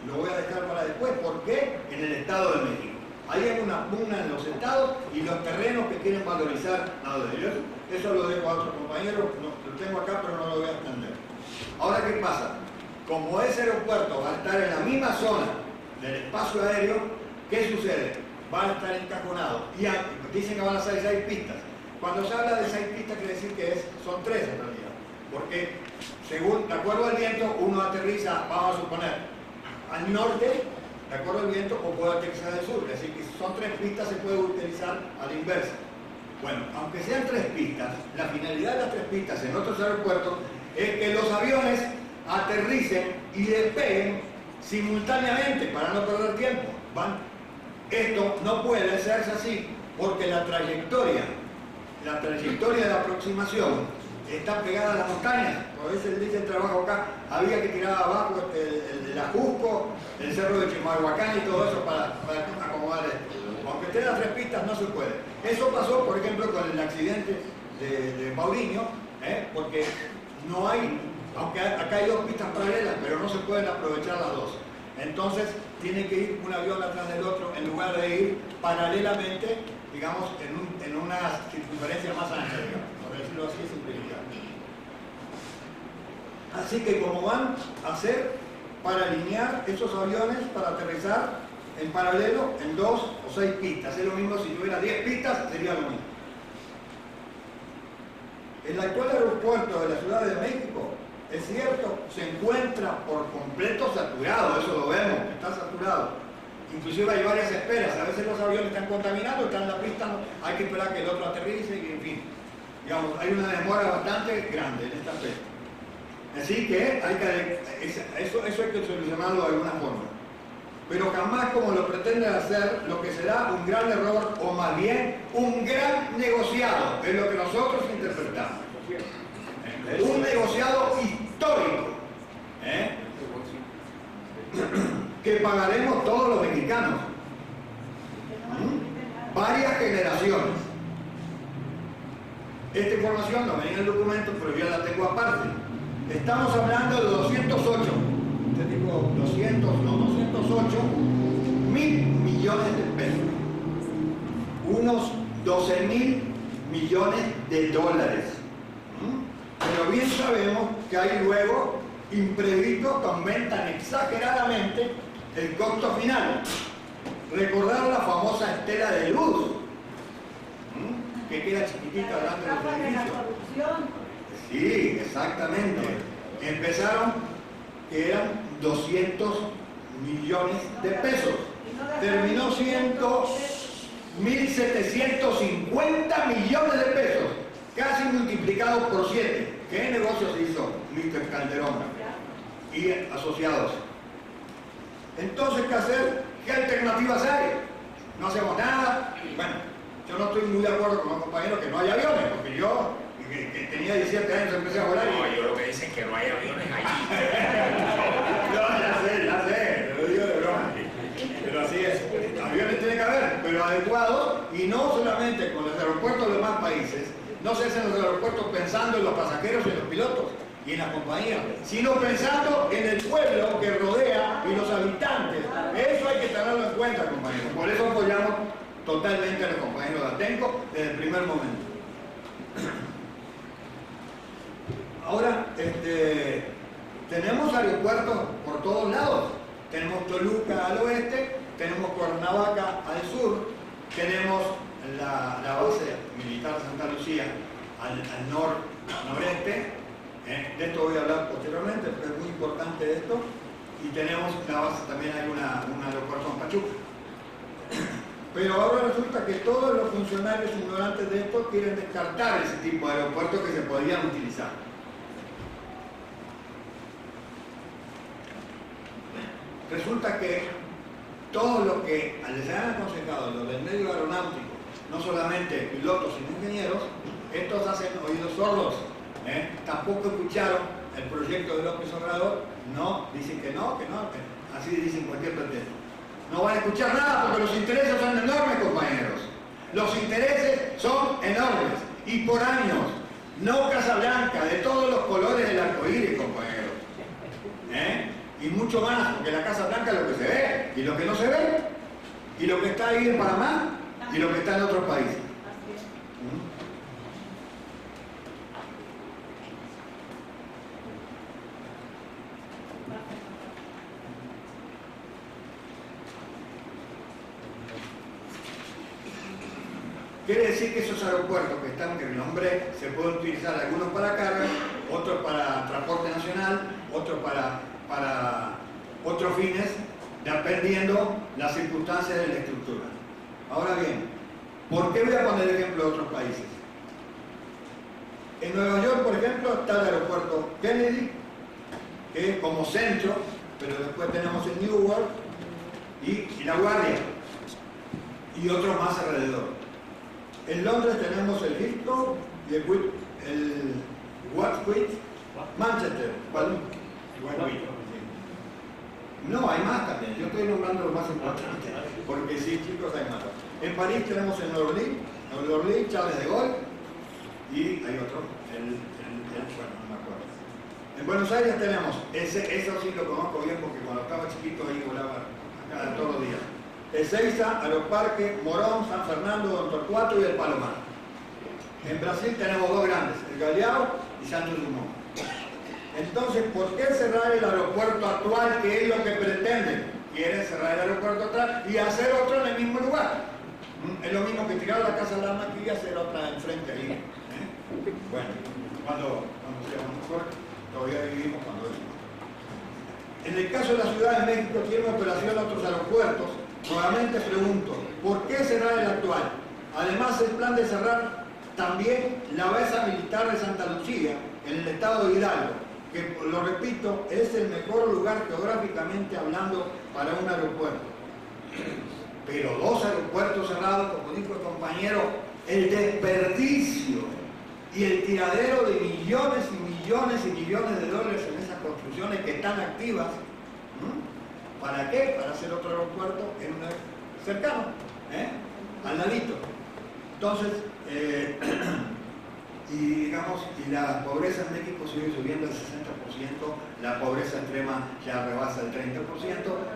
lo voy a dejar para después. ¿Por qué? En el Estado de México. Ahí hay una pugna en los estados y los terrenos que quieren valorizar nada de ellos. Eso lo dejo a otros compañeros, lo tengo acá pero no lo voy a extender. Ahora, ¿qué pasa? Como ese aeropuerto va a estar en la misma zona del espacio aéreo, ¿qué sucede? Va a estar encajonado. Y dicen que van a ser 6 pistas. Cuando se habla de 6 pistas quiere decir que son 3 en realidad. Porque, de acuerdo al viento, uno aterriza, vamos a suponer, al norte, de acuerdo al viento, o puede aterrizar al sur. Es decir, que si son 3 pistas se puede utilizar a la inversa. Bueno, aunque sean 3 pistas, la finalidad de las 3 pistas en otros aeropuertos es que los aviones aterricen y despeguen simultáneamente para no perder tiempo. Esto no puede hacerse así porque la trayectoria de la aproximación está pegada a las montañas. Por eso dice el trabajo acá, había que tirar abajo el Ajusco, el cerro de Chimalhuacán y todo eso para acomodar esto. Aunque estén las 3 pistas no se puede. Eso pasó, por ejemplo, con el accidente de Mauriño, porque no hay, aunque acá hay 2 pistas paralelas, pero no se pueden aprovechar las 2. Entonces tiene que ir un avión atrás del otro en lugar de ir paralelamente, digamos, en una circunferencia más ancha, digamos, por decirlo así, simplificado. Así que como van a hacer para alinear esos aviones para aterrizar en paralelo en 2 o 6 pistas. Es lo mismo si tuviera 10 pistas, sería lo mismo. El actual aeropuerto de la Ciudad de México, es cierto, se encuentra por completo saturado, eso lo vemos, está saturado. Inclusive hay varias esperas, a veces los aviones están contaminados, están en la pista, hay que esperar que el otro aterrice y en fin. Digamos, hay una demora bastante grande en esta aspecto. Así que eso hay que solucionarlo de alguna forma. Pero jamás como lo pretenden hacer, lo que será un gran error o más bien un gran negociado, es lo que nosotros interpretamos. Un negociado histórico, que pagaremos todos los mexicanos, varias generaciones. Esta información no venía en el documento, pero yo la tengo aparte. Estamos hablando de 208 mil millones de pesos, unos 12.000 millones de dólares. Pero bien sabemos que hay luego imprevistos que aumentan exageradamente el costo final. Recordar la famosa estela de luz, que queda chiquitita delante del edificio. Sí, exactamente. Empezaron que eran 200 millones de pesos. Terminó siendo 1.750 millones de pesos, casi multiplicado por 7. ¿Qué negocio se hizo Mr. Calderón y asociados? Entonces, ¿qué hacer? ¿Qué alternativas hay? No hacemos nada. Bueno, yo no estoy muy de acuerdo con los compañeros que no hay aviones, porque yo, que tenía 17 años, empecé a volar. No, yo lo que dicen es que no hay aviones allí. No, ya sé, lo digo de broma. Pero así es. Aviones tiene que haber, pero adecuados, y no solamente con los aeropuertos de los demás países. No se hacen los aeropuertos pensando en los pasajeros y en los pilotos y en las compañías, sino pensando en el pueblo que rodea y los habitantes. Eso hay que tenerlo en cuenta, compañeros. Por eso apoyamos totalmente a los compañeros de Atenco desde el primer momento. Ahora, tenemos aeropuertos por todos lados. Tenemos Toluca al oeste, tenemos Cuernavaca al sur, tenemos la base militar de Santa Lucía al noreste. De esto voy a hablar posteriormente, porque es muy importante esto. Y tenemos la base, también hay un aeropuerto en Pachuca. Pero ahora resulta que todos los funcionarios ignorantes de esto quieren descartar ese tipo de aeropuertos que se podrían utilizar. Resulta que todos los que les han aconsejado, los del medio aeronáutico, no solamente pilotos sino ingenieros, estos hacen oídos sordos. Tampoco escucharon el proyecto de López Obrador, no, dicen que no, así dicen cualquier pretexto. No van a escuchar nada porque los intereses son enormes, compañeros. Los intereses son enormes y por años. No Casa Blanca, de todos los colores del arcoíris, compañeros. Y mucho más, porque la Casa Blanca es lo que se ve y lo que no se ve, y lo que está ahí en Panamá y lo que está en otros países. Quiere decir que esos aeropuertos que están en el nombre se pueden utilizar algunos para carga, otros para transporte nacional, otros para otros fines, dependiendo las circunstancias de la estructura. Ahora bien, ¿por qué voy a poner ejemplo de otros países? En Nueva York, por ejemplo, está el aeropuerto Kennedy, que es como centro, pero después tenemos el Newark y La Guardia, y otros más alrededor. En Londres tenemos el Heathrow y el Gatwick, Manchester, No, hay más también. Yo estoy nombrando lo más importante, porque sí, chicos, hay más. En París tenemos el Orly, Charles de Gaulle, y hay otro, bueno, no me acuerdo. En Buenos Aires tenemos, eso sí lo conozco bien porque cuando estaba chiquito ahí volaba acá todos los días. Ezeiza, Aeroparque, Morón, San Fernando, Don Torcuato y el Palomar. En Brasil tenemos dos grandes, el Galeão y Santos Dumont. Entonces, ¿por qué cerrar el aeropuerto actual, que es lo que pretenden? Quieren cerrar el aeropuerto actual y hacer otro en el mismo lugar. Es lo mismo que tirar la Casa de la Maquilla y hacer otra enfrente ahí. Bueno, cuando seamos mejor, todavía vivimos cuando es. En el caso de la Ciudad de México, tiene operación otros aeropuertos nuevamente pregunto, ¿por qué cerrar el actual? Además, el plan de cerrar también la base militar de Santa Lucía, en el estado de Hidalgo, que, lo repito, es el mejor lugar geográficamente hablando para un aeropuerto. Pero 2 aeropuertos cerrados, como dijo el compañero, el desperdicio y el tiradero de millones y millones y millones de dólares en esas construcciones que están activas. ¿Para qué? Para hacer otro aeropuerto en un cercano, al ladito. Entonces, y la pobreza en México sigue subiendo al 60%, la pobreza extrema ya rebasa el 30%,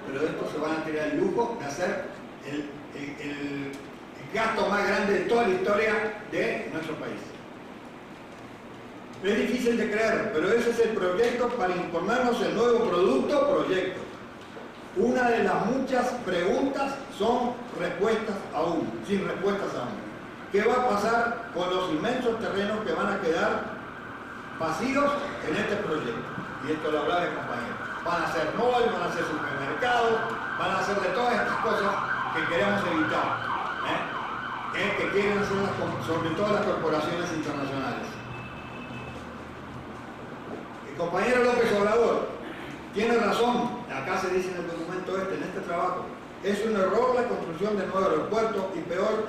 pero de esto se van a tirar el lujo de hacer el gasto más grande de toda la historia de nuestro país. Es difícil de creer, pero ese es el proyecto para imponernos el nuevo proyecto. Una de las muchas preguntas son respuestas aún, sin respuestas aún. ¿Qué va a pasar con los inmensos terrenos que van a quedar vacíos en este proyecto? Y esto lo hablaba el compañero. Van a ser malls, van a ser supermercados, van a hacer de todas estas cosas que queremos evitar, que quieren hacer sobre todo las corporaciones internacionales. El compañero López Obrador tiene razón, acá se dice en el documento en este trabajo, es un error la construcción del nuevo aeropuerto y peor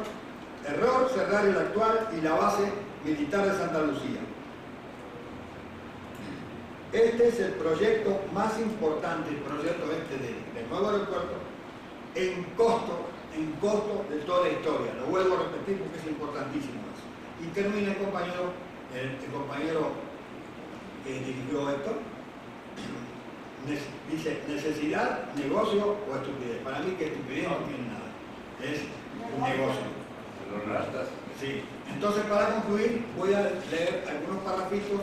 error cerrar el actual y la base militar de Santa Lucía. Este es el proyecto más importante, el proyecto del nuevo aeropuerto, en costo de toda la historia. Lo vuelvo a repetir porque es importantísimo eso. Y termina el compañero que dirigió esto, dice necesidad, negocio o estupidez. Para mí que estupidez no tiene nada, es un negocio. Sí. Entonces, para concluir, voy a leer algunos párrafitos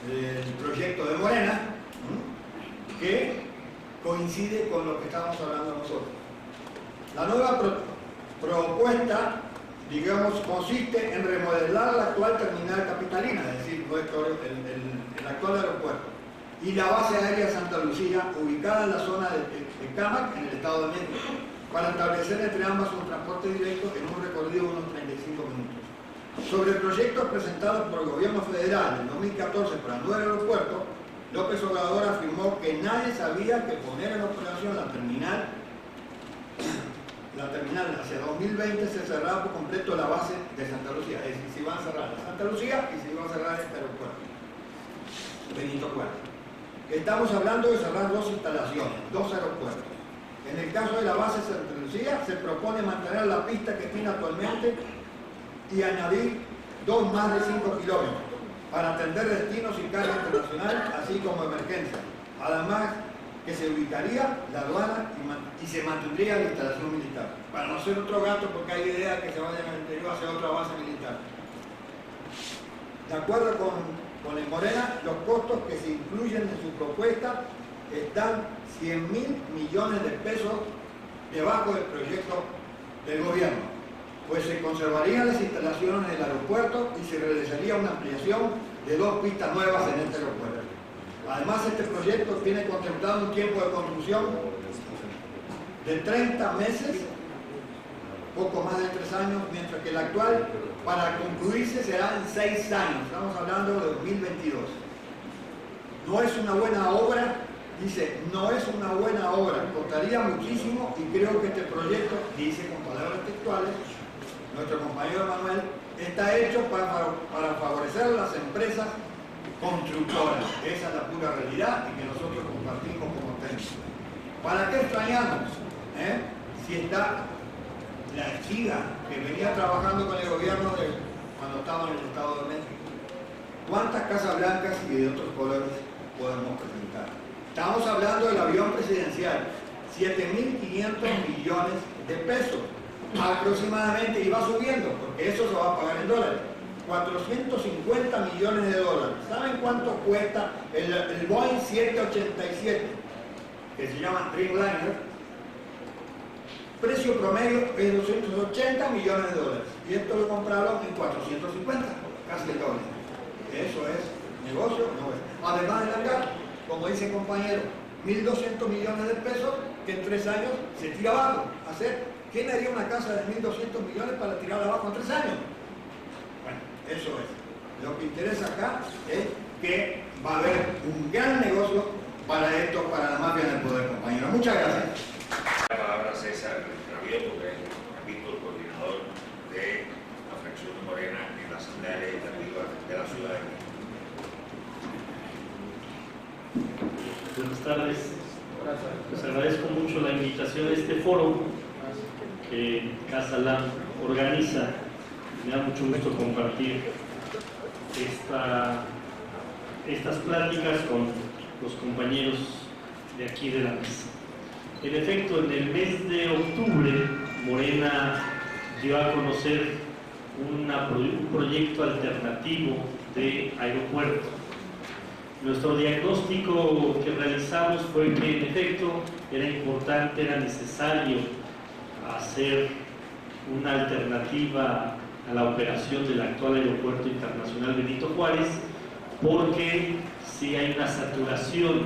del proyecto de Morena, que coincide con lo que estábamos hablando nosotros. La nueva propuesta, digamos, consiste en remodelar la actual terminal capitalina, es decir, el actual aeropuerto, y la base aérea Santa Lucía, ubicada en la zona de Cámac, en el estado de México, para establecer entre ambas un transporte directo en un recorrido de unos 35 minutos. Sobre el proyecto presentado por el gobierno federal en 2014 para el nuevo aeropuerto, López Obrador afirmó que nadie sabía que poner en operación la terminal hacia 2020 se cerraba por completo la base de Santa Lucía, es decir, si van a cerrar la Santa Lucía y si van a cerrar este aeropuerto Benito Juárez. Estamos hablando de cerrar 2 instalaciones, 2 aeropuertos. En el caso de la base Santa Lucía, se propone mantener la pista que tiene actualmente y añadir 2 más de 5 kilómetros para atender destinos y carga internacional, así como emergencias. Además, que se ubicaría la aduana y se mantendría la instalación militar. Para no ser otro gasto, porque hay idea que se vayan al interior hacia otra base militar. De acuerdo con el Morena, los costos que se incluyen en su propuesta están 100.000 millones de pesos debajo del proyecto del gobierno, pues se conservarían las instalaciones del aeropuerto y se realizaría una ampliación de 2 pistas nuevas en este aeropuerto. Además, este proyecto tiene contemplado un tiempo de construcción de 30 meses, poco más de 3 años, mientras que el actual, para concluirse, será en 6 años. Estamos hablando de 2022. No es una buena obra, dice, no es una buena obra, costaría muchísimo y creo que este proyecto, dice con palabras textuales, nuestro compañero Manuel, está hecho para favorecer a las empresas constructoras. Esa es la pura realidad y que nosotros compartimos como técnicos. ¿Para qué extrañamos? Si está la chica que venía trabajando con el gobierno cuando estaba en el Estado de México. ¿Cuántas casas blancas y de otros colores podemos presentar? Estamos hablando del avión presidencial, 7.500 millones de pesos aproximadamente, y va subiendo porque eso se va a pagar en dólares. 450 millones de dólares. ¿Saben cuánto cuesta el Boeing 787? Que se llama Dreamliner. Precio promedio es 280 millones de dólares. Y esto lo compraron en 450, casi el doble. Eso es negocio, no es. Además de largar, como dice el compañero, 1.200 millones de pesos que en 3 años se tira abajo. ¿Quién haría una casa de 1.200 millones para tirarla abajo en 3 años? Bueno, eso es. Lo que interesa acá es que va a haber un gran negocio para esto, para la mafia del poder, compañeros. Muchas gracias. La palabra César Rabioto, que es el coordinador de la fracción de Morena en la Asamblea Legislativa de la Ciudad de México. Buenas tardes. Les agradezco mucho la invitación a este foro que Casa LAM organiza. Me da mucho gusto compartir estas pláticas con los compañeros de aquí de la mesa. En efecto, en el mes de octubre, Morena dio a conocer un proyecto alternativo de aeropuerto. Nuestro diagnóstico que realizamos fue que en efecto era importante, era necesario hacer una alternativa a la operación del actual Aeropuerto Internacional Benito Juárez, porque sí hay una saturación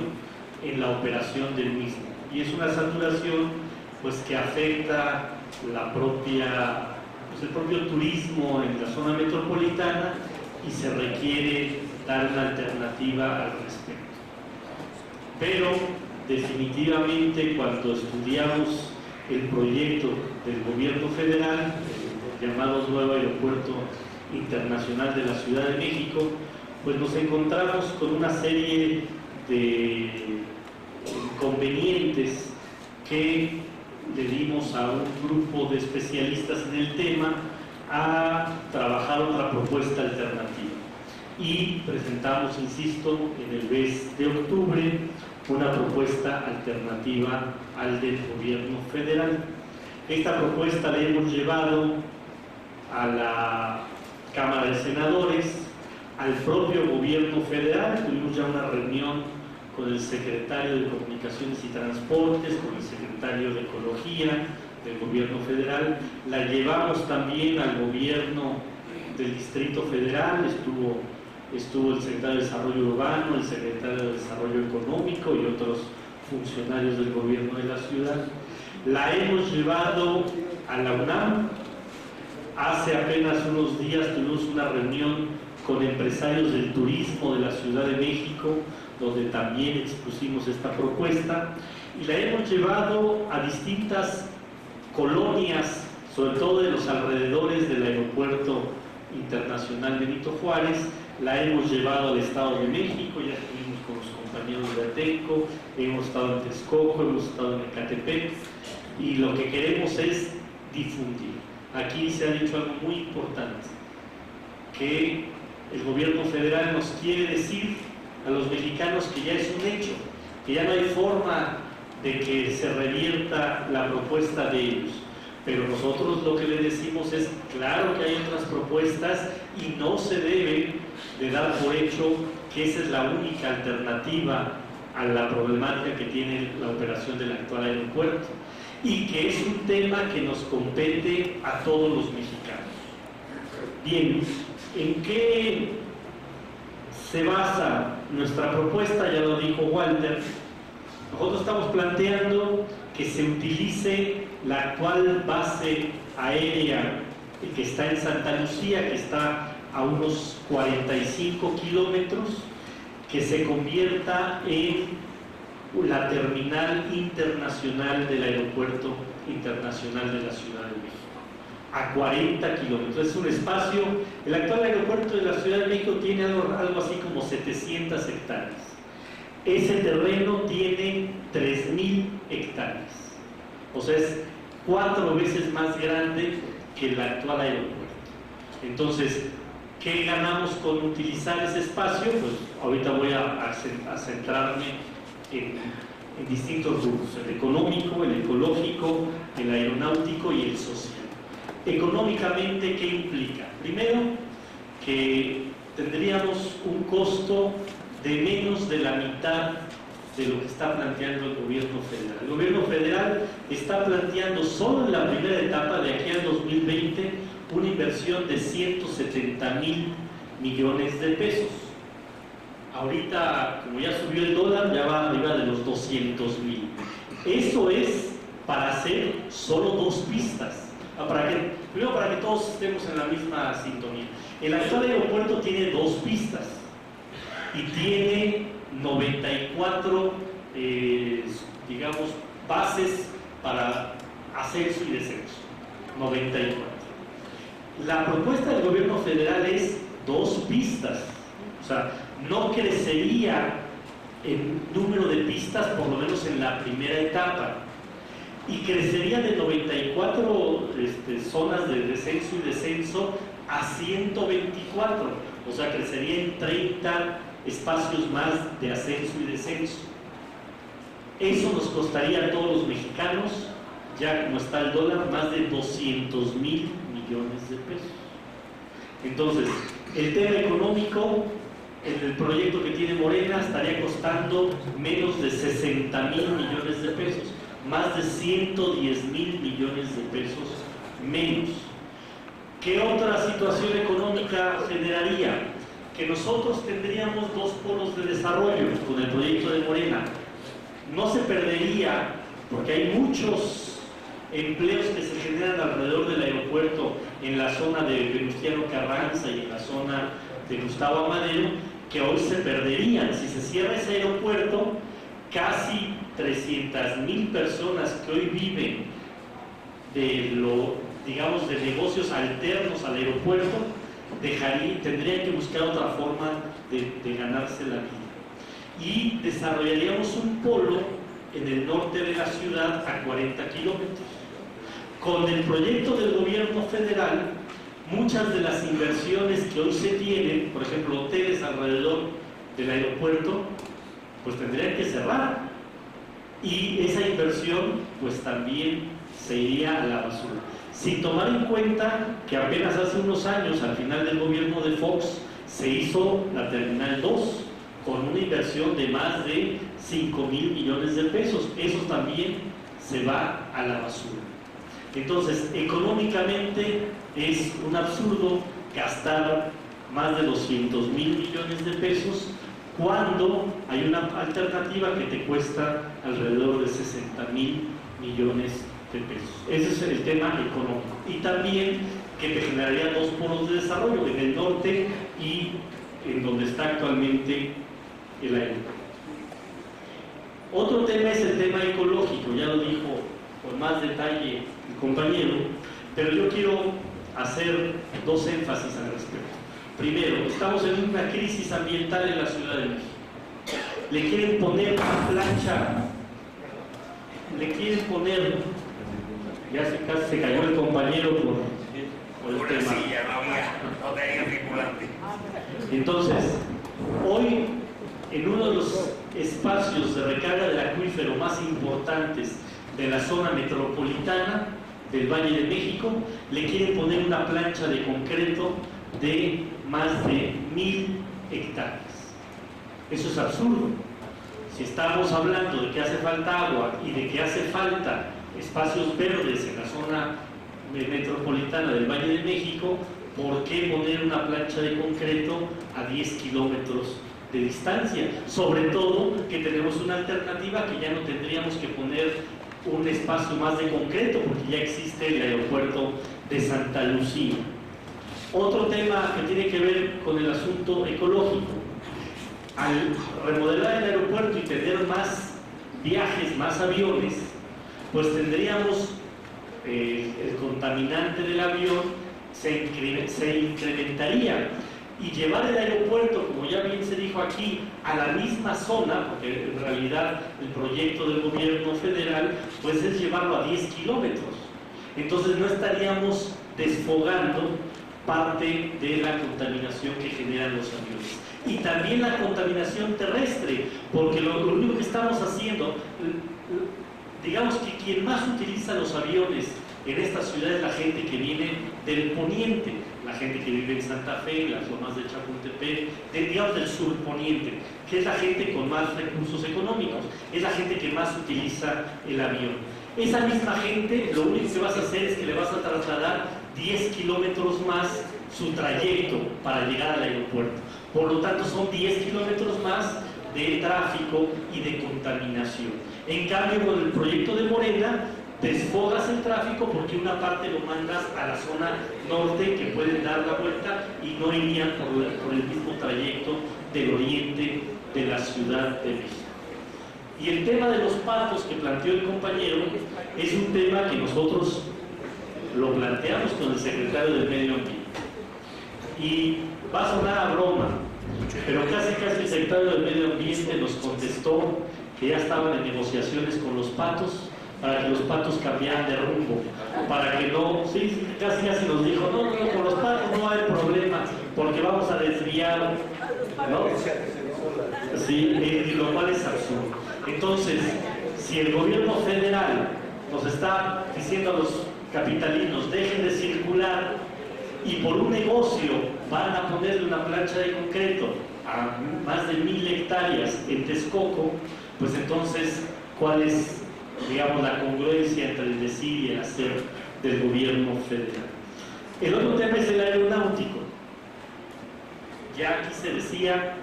en la operación del mismo, y es una saturación pues que afecta el propio turismo en la zona metropolitana, y se requiere dar una alternativa al respecto. Pero definitivamente, cuando estudiamos el proyecto del gobierno federal, el llamado Nuevo Aeropuerto Internacional de la Ciudad de México, pues nos encontramos con una serie de inconvenientes que le dimos a un grupo de especialistas en el tema a trabajar otra propuesta alternativa. Y presentamos, insisto, en el mes de octubre una propuesta alternativa al del gobierno federal. Esta propuesta la hemos llevado a la Cámara de Senadores, al propio gobierno federal. Tuvimos ya una reunión con el secretario de Comunicaciones y Transportes, con el secretario de Ecología del gobierno federal. La llevamos también al gobierno del Distrito Federal, estuvo el secretario de Desarrollo Urbano, el secretario de Desarrollo Económico y otros funcionarios del gobierno de la ciudad. La hemos llevado a la UNAM. Hace apenas unos días tuvimos una reunión con empresarios del turismo de la Ciudad de México, donde también expusimos esta propuesta, y la hemos llevado a distintas colonias, sobre todo de los alrededores del Aeropuerto Internacional Benito Juárez. La hemos llevado al Estado de México, ya estuvimos con los compañeros de Atenco, hemos estado en Texcoco, hemos estado en Ecatepec, y lo que queremos es difundir. Aquí se ha dicho algo muy importante, que el gobierno federal nos quiere decir a los mexicanos que ya es un hecho, que ya no hay forma de que se revierta la propuesta de ellos. Pero nosotros lo que le decimos es, claro que hay otras propuestas, y no se debe de dar por hecho que esa es la única alternativa a la problemática que tiene la operación del actual aeropuerto, y que es un tema que nos compete a todos los mexicanos. Bien, ¿en qué se basa nuestra propuesta? Ya lo dijo Walter. Nosotros estamos planteando que se utilice la actual base aérea que está en Santa Lucía, que está a unos 45 kilómetros, que se convierta en la terminal internacional del Aeropuerto Internacional de la Ciudad de México, a 40 kilómetros. Es un espacio, el actual aeropuerto de la Ciudad de México tiene algo así como 700 hectáreas. Ese terreno tiene 3.000 hectáreas. O sea, es 4 veces más grande que el actual aeropuerto. Entonces, ¿qué ganamos con utilizar ese espacio? Pues ahorita voy a centrarme en distintos grupos: el económico, el ecológico, el aeronáutico y el social. Económicamente, ¿qué implica? Primero, que tendríamos un costo de menos de la mitad de lo que está planteando el gobierno federal. El gobierno federal está planteando solo en la primera etapa, de aquí al 2020, una inversión de 170,000 millones de pesos. Ahorita, como ya subió el dólar, ya va arriba de los 200,000. Eso es para hacer solo 2 pistas. Primero, para que todos estemos en la misma sintonía. El actual aeropuerto tiene 2 pistas y tiene 94, digamos, bases para ascenso y descenso. 94. La propuesta del gobierno federal es 2 pistas. O sea, no crecería el número de pistas, por lo menos en la primera etapa, y crecería de 94 zonas de descenso y descenso a 124, o sea, crecería en 30 espacios más de ascenso y descenso. Eso nos costaría a todos los mexicanos, ya como está el dólar, más de 200,000 millones de pesos. Entonces, el tema económico, en el proyecto que tiene Morena, estaría costando menos de 60,000 millones de pesos, más de 110,000 millones de pesos menos. ¿Qué otra situación económica generaría? Que nosotros tendríamos 2 polos de desarrollo con el proyecto de Morena. No se perdería, porque hay muchos empleos que se generan alrededor del aeropuerto, en la zona de Venustiano Carranza y en la zona de Gustavo Amadero, que hoy se perderían. Si se cierra ese aeropuerto, casi 300,000 personas que hoy viven digamos, de negocios alternos al aeropuerto, tendrían que buscar otra forma de ganarse la vida. Y desarrollaríamos un polo en el norte de la ciudad a 40 kilómetros. Con el proyecto del gobierno federal, muchas de las inversiones que hoy se tienen, por ejemplo, hoteles alrededor del aeropuerto, pues tendrían que cerrar. Y esa inversión, pues también se iría a la basura. Sin tomar en cuenta que apenas hace unos años, al final del gobierno de Fox, se hizo la Terminal 2 con una inversión de más de 5,000 millones de pesos. Eso también se va a la basura. Entonces, económicamente es un absurdo gastar más de 200,000 millones de pesos cuando hay una alternativa que te cuesta alrededor de 60,000 millones de pesos. Ese es el tema económico. Y también que te generaría 2 polos de desarrollo, en el norte y en donde está actualmente el aeropuerto. Otro tema es el tema ecológico, ya lo dijo con más detalle el compañero, pero yo quiero hacer 2 énfasis al respecto. Primero, estamos en una crisis ambiental en la Ciudad de México. Le quieren poner una plancha, ya casi se cayó el compañero por el tema. Silla, no tenía tripulante. Entonces, hoy, en uno de los espacios de recarga del acuífero más importantes de la zona metropolitana del Valle de México, le quieren poner una plancha de concreto de más de 1,000 hectáreas. Eso es absurdo. Si estamos hablando de que hace falta agua y de que hace falta espacios verdes en la zona metropolitana del Valle de México, ¿por qué poner una plancha de concreto a 10 kilómetros de distancia? Sobre todo que tenemos una alternativa que ya no tendríamos que poner un espacio más de concreto porque ya existe el aeropuerto de Santa Lucía. Otro tema que tiene que ver con el asunto ecológico. Al remodelar el aeropuerto y tener más viajes, más aviones, pues tendríamos el contaminante del avión se incrementaría, y llevar el aeropuerto, como ya bien se dijo aquí, a la misma zona, porque en realidad el proyecto del gobierno federal pues es llevarlo a 10 kilómetros. Entonces no estaríamos desfogando parte de la contaminación que generan los aviones. Y también la contaminación terrestre, porque lo único que estamos haciendo, digamos que quien más utiliza los aviones en esta ciudad es la gente que viene del poniente, la gente que vive en Santa Fe, en las lomas de Chapultepec, digamos del sur poniente, que es la gente con más recursos económicos, es la gente que más utiliza el avión. Esa misma gente, lo único que vas a hacer es que le vas a trasladar 10 kilómetros más su trayecto para llegar al aeropuerto. Por lo tanto, son 10 kilómetros más de tráfico y de contaminación. En cambio, con el proyecto de Morena, desfogas el tráfico porque una parte lo mandas a la zona norte, que pueden dar la vuelta y no irían por el mismo trayecto del oriente de la Ciudad de México. Y el tema de los patos que planteó el compañero es un tema que nosotros lo planteamos con el secretario del Medio Ambiente. Y va a sonar a broma, pero casi el secretario del Medio Ambiente nos contestó que ya estaban en negociaciones con los patos para que los patos cambiaran de rumbo, para que no, sí, casi nos dijo, no, con los patos no hay problema, porque vamos a desviar, ¿no? Sí, y lo cual es absurdo. Entonces, si el gobierno federal nos está diciendo a los capitalinos, dejen de circular, y por un negocio van a ponerle una plancha de concreto a más de 1000 hectáreas en Texcoco, pues entonces, ¿cuál es, digamos, la congruencia entre el decir y el hacer del gobierno federal? El otro tema es el aeronáutico. Ya aquí se decía,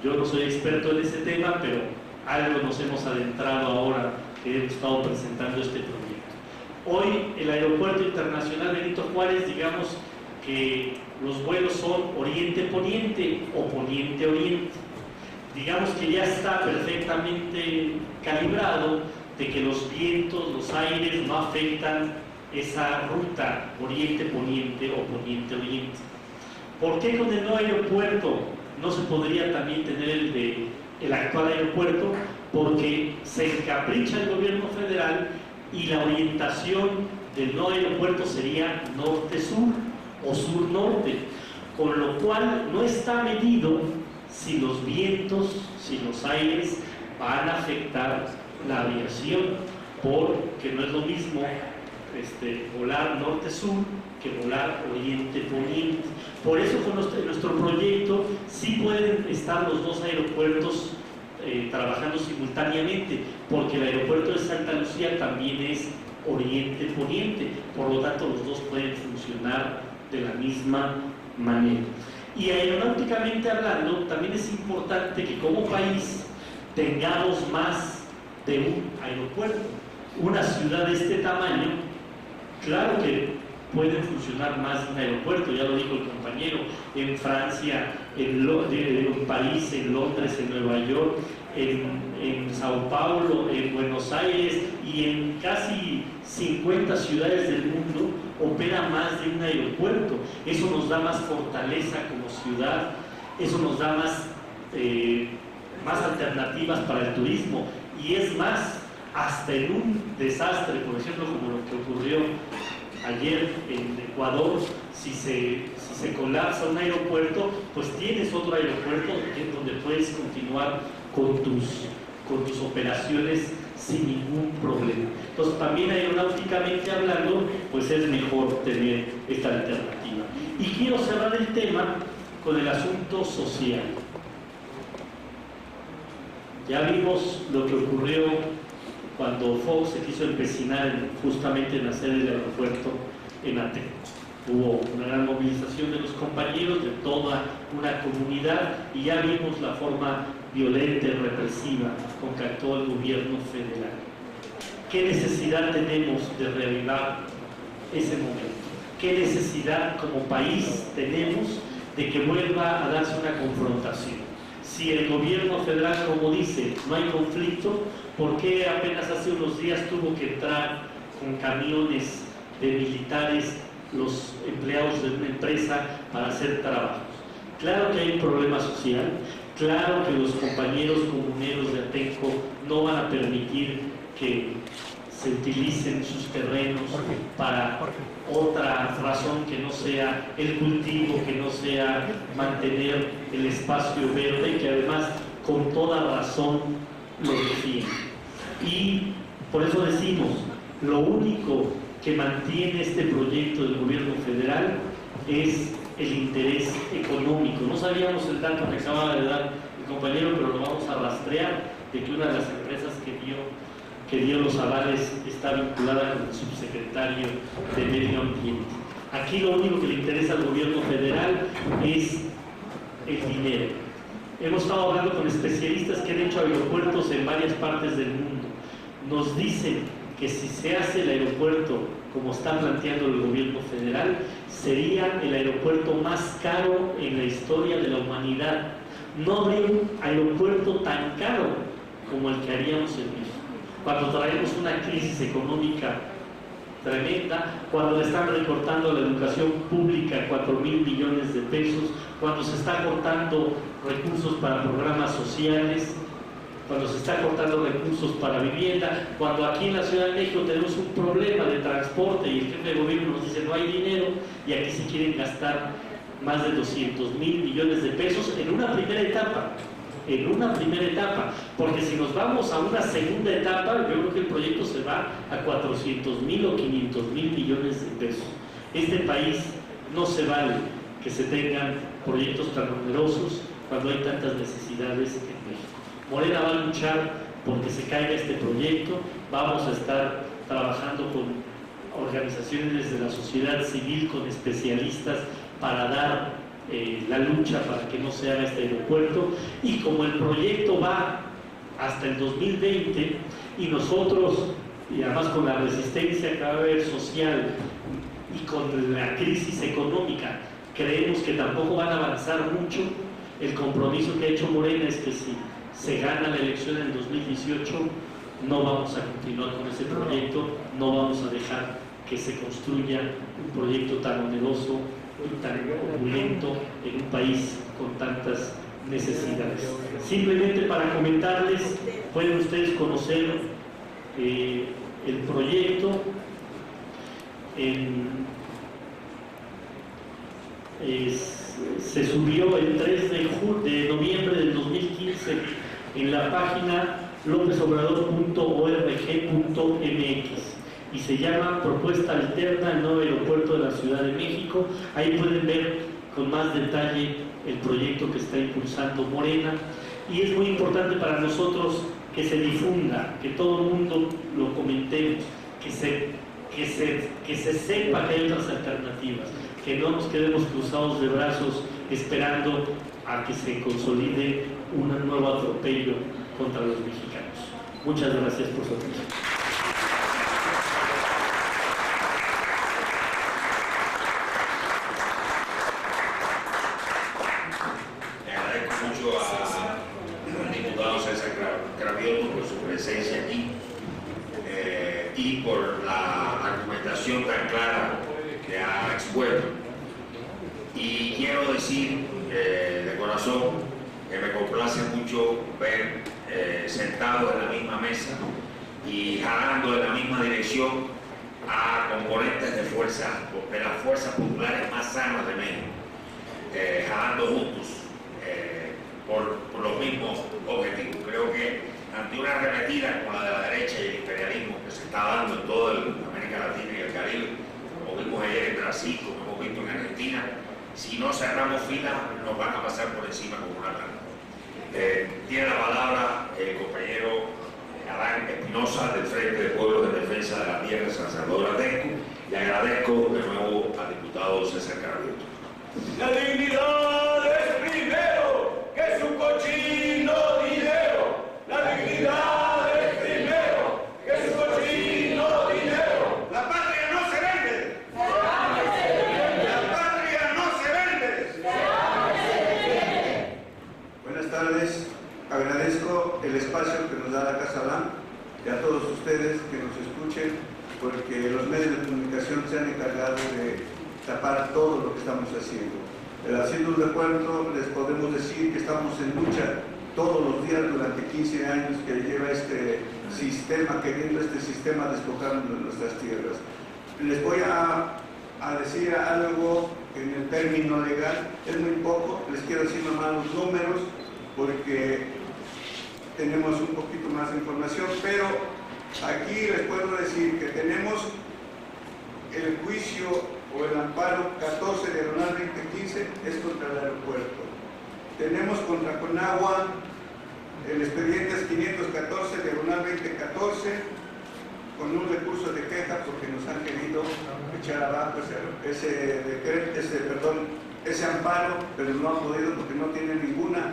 yo no soy experto en ese tema, pero algo nos hemos adentrado ahora que hemos estado presentando este proyecto. Hoy el Aeropuerto Internacional Benito Juárez, digamos que los vuelos son oriente-poniente o poniente-oriente. Digamos que ya está perfectamente calibrado de que los vientos, los aires no afectan esa ruta oriente-poniente o poniente-oriente. ¿Por qué con el nuevo aeropuerto no se podría también tener el actual aeropuerto? Porque se encapricha el gobierno federal y la orientación del nuevo aeropuerto sería norte-sur o sur-norte, con lo cual no está medido si los vientos, si los aires van a afectar la aviación, porque no es lo mismo volar norte-sur que volar oriente-poniente. Por eso con nuestro proyecto sí pueden estar los dos aeropuertos trabajando simultáneamente, porque el aeropuerto de Santa Lucía también es oriente-poniente, por lo tanto los dos pueden funcionar de la misma manera. Y aeronáuticamente hablando, también es importante que como país tengamos más de un aeropuerto. Una ciudad de este tamaño, claro que pueden funcionar más de un aeropuerto, ya lo dijo el compañero, en Francia, en París, en Londres, en Nueva York, en Sao Paulo, en Buenos Aires y en casi 50 ciudades del mundo opera más de un aeropuerto. Eso nos da más fortaleza como ciudad, eso nos da más alternativas para el turismo, y es más, hasta en un desastre, por ejemplo, como lo que ocurrió ayer en Ecuador, si se colapsa un aeropuerto, pues tienes otro aeropuerto donde puedes continuar con tus operaciones sin ningún problema. Entonces también aeronáuticamente hablando, pues es mejor tener esta alternativa. Y quiero cerrar el tema con el asunto social. Ya vimos lo que ocurrió cuando Fox se quiso empecinar justamente en hacer el aeropuerto en Atenas. Hubo una gran movilización de los compañeros, de toda una comunidad, y ya vimos la forma violenta y represiva con que actuó el gobierno federal. ¿Qué necesidad tenemos de reavivar ese momento? ¿Qué necesidad como país tenemos de que vuelva a darse una confrontación? Si el gobierno federal, como dice, no hay conflicto, ¿por qué apenas hace unos días tuvo que entrar con camiones de militares los empleados de una empresa para hacer trabajos? Claro que hay un problema social, claro que los compañeros comuneros de Atenco no van a permitir que se utilicen sus terrenos para otra razón que no sea el cultivo, que no sea mantener el espacio verde, que además con toda razón lo defiende. Y por eso decimos, lo único que mantiene este proyecto del gobierno federal es el interés económico. No sabíamos el dato que acaba de dar el compañero, pero lo vamos a rastrear, de que una de las empresas que dio los avales está vinculada con el subsecretario de Medio Ambiente. Aquí lo único que le interesa al gobierno federal es el dinero. Hemos estado hablando con especialistas que han hecho aeropuertos en varias partes del mundo. Nos dicen que si se hace el aeropuerto como está planteando el gobierno federal, sería el aeropuerto más caro en la historia de la humanidad. No habría un aeropuerto tan caro como el que haríamos en México. Cuando traemos una crisis económica tremenda, cuando le están recortando la educación pública 4,000 millones de pesos, cuando se está cortando recursos para programas sociales, cuando se está cortando recursos para vivienda, cuando aquí en la Ciudad de México tenemos un problema de transporte y el jefe de gobierno nos dice no hay dinero, y aquí se quieren gastar más de 200,000 millones de pesos en una primera etapa. Porque si nos vamos a una segunda etapa, yo creo que el proyecto se va a 400,000 o 500,000 millones de pesos. Este país no se vale que se tengan proyectos tan numerosos cuando hay tantas necesidades en México. Morena va a luchar porque se caiga este proyecto. Vamos a estar trabajando con organizaciones de la sociedad civil, con especialistas, para dar la lucha para que no se haga este aeropuerto. Y como el proyecto va hasta el 2020 y nosotros, y además con la resistencia que va a haber social y con la crisis económica, creemos que tampoco van a avanzar mucho, el compromiso que ha hecho Morena es que si se gana la elección en 2018, no vamos a continuar con ese proyecto, no vamos a dejar que se construya un proyecto tan oneroso y tan opulento en un país con tantas necesidades. Simplemente para comentarles, pueden ustedes conocer el proyecto se subió el 3 de noviembre del 2015 en la página lopesobrador.org.mx y se llama Propuesta Alterna al Nuevo Aeropuerto de la Ciudad de México. Ahí pueden ver con más detalle el proyecto que está impulsando Morena, y es muy importante para nosotros que se difunda, que todo el mundo lo comentemos, que se sepa que hay otras alternativas, que no nos quedemos cruzados de brazos esperando a que se consolide un nuevo atropello contra los mexicanos. Muchas gracias por su atención. Le agradezco mucho al diputado César Cravioto por su presencia aquí y por la argumentación tan clara que ha expuesto. Y quiero decir de corazón que me complace mucho ver sentados en la misma mesa y jalando en la misma dirección a componentes de las fuerzas populares más sanas de México, jalando juntos por los mismos objetivos. Creo que ante una arremetida como la de la derecha y el imperialismo que se está dando en toda América Latina y el Caribe, como vimos ayer en Brasil, como hemos visto en Argentina, si no cerramos filas nos van a pasar por encima como una planta. Tiene la palabra el compañero Adán Espinosa del Frente de Pueblos de Defensa de la Tierra, San Salvador Atenco, y agradezco de nuevo al diputado César Cravioto. La dignidad es primero que su cochino dinero. La dignidad es primero que su cochino dinero. La patria no se vende. La patria no se vende. Buenas tardes. Agradezco el espacio que nos da la Casa Blanca y a todos ustedes que nos escuchen, porque los medios de comunicación se han encargado de tapar todo lo que estamos haciendo. Haciendo un recuento, les podemos decir que estamos en lucha todos los días durante 15 años que lleva este sistema, queriendo este sistema despojando de nuestras tierras. Les voy a decir algo en el término legal, es muy poco, les quiero decir nomás los números porque tenemos un poquito más de información, pero aquí les puedo decir que tenemos el juicio o el amparo 14 diagonal 2015 es contra el aeropuerto. Tenemos contra Conagua el expediente es 514 diagonal 2014 con un recurso de queja porque nos han querido echar abajo ese ese amparo, pero no ha podido porque no tiene ninguna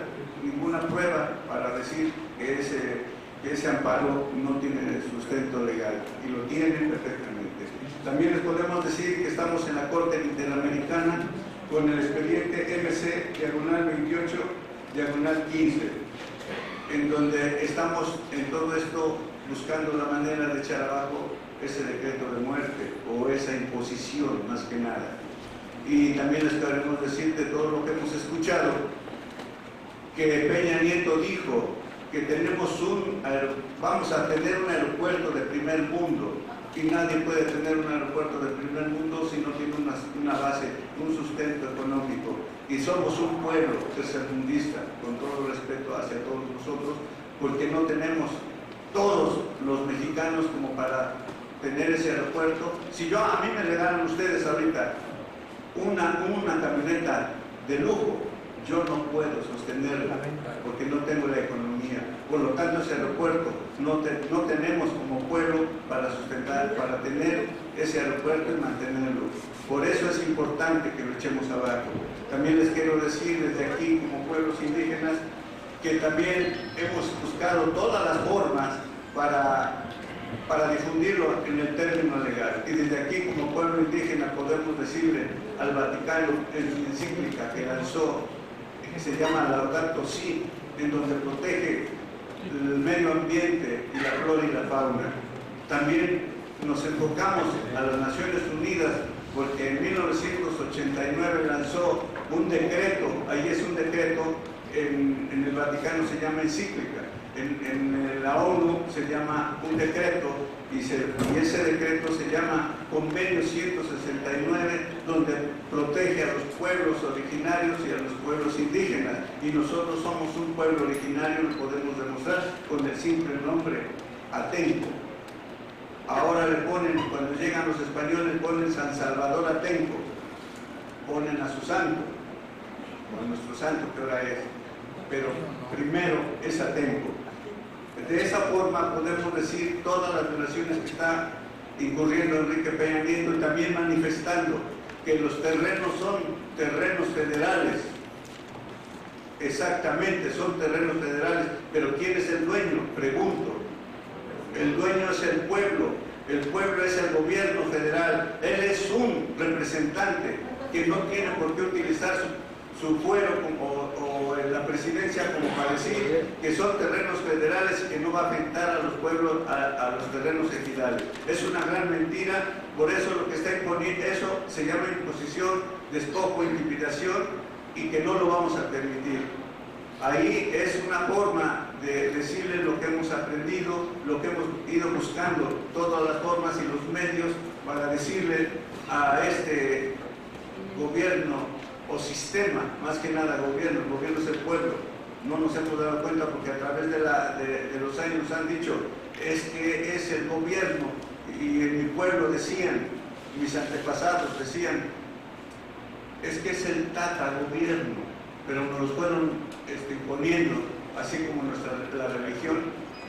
prueba para decir que ese amparo no tiene sustento legal, y lo tienen perfectamente. También les podemos decir que estamos en la Corte Interamericana con el expediente MC/28/15, en donde estamos en todo esto buscando la manera de echar abajo ese decreto de muerte o esa imposición, más que nada. Y también les queremos decir de todo lo que hemos escuchado, que Peña Nieto dijo que vamos a tener un aeropuerto de primer mundo, y nadie puede tener un aeropuerto de primer mundo si no tiene una base, un sustento económico. Y somos un pueblo tercermundista, con todo el respeto hacia todos nosotros, porque no tenemos todos los mexicanos como para tener ese aeropuerto. Si a mí me regalan ustedes ahorita una camioneta de lujo, yo no puedo sostenerla porque no tengo la economía. Por lo tanto, ese aeropuerto no tenemos como pueblo para sustentar, para tener ese aeropuerto y mantenerlo. Por eso es importante que lo echemos abajo. También les quiero decir desde aquí, como pueblos indígenas, que también hemos buscado todas las formas para difundirlo en el término legal. Y desde aquí, como pueblo indígena, podemos decirle al Vaticano en su encíclica que lanzó, que se llama Laudato Si, en donde protege el medio ambiente y la flora y la fauna. También nos enfocamos a las Naciones Unidas porque en 1989 lanzó un decreto, ahí es un decreto, en el Vaticano se llama encíclica, en la ONU se llama un decreto, y ese decreto se llama Convenio 169, donde protege a los pueblos originarios y a los pueblos indígenas, y nosotros somos un pueblo originario, lo podemos demostrar con el simple nombre Atenco. Ahora le ponen, cuando llegan los españoles, ponen San Salvador Atenco, ponen a su santo, o a nuestro santo que ahora es, pero primero es Atenco. De esa forma podemos decir todas las violaciones que está incurriendo Enrique Peña Nieto, y también manifestando que los terrenos son terrenos federales. Exactamente, son terrenos federales, pero ¿quién es el dueño? Pregunto. El dueño es el pueblo es el gobierno federal, él es un representante que no tiene por qué utilizar su fuero o la presidencia como para decir que son terrenos federales y que no va a afectar a los pueblos, a los terrenos ejidales. Es una gran mentira, por eso lo que está imponiendo, eso se llama imposición, despojo, intimidación, y que no lo vamos a permitir. Ahí es una forma de decirles lo que hemos aprendido, lo que hemos ido buscando, todas las formas y los medios para decirle a este gobierno o sistema, más que nada gobierno, el gobierno es el pueblo. No nos hemos dado cuenta porque a través de los años nos han dicho, es que es el gobierno, y en mi pueblo decían, mis antepasados decían, es que es el tata gobierno, pero nos los fueron imponiendo, así como la religión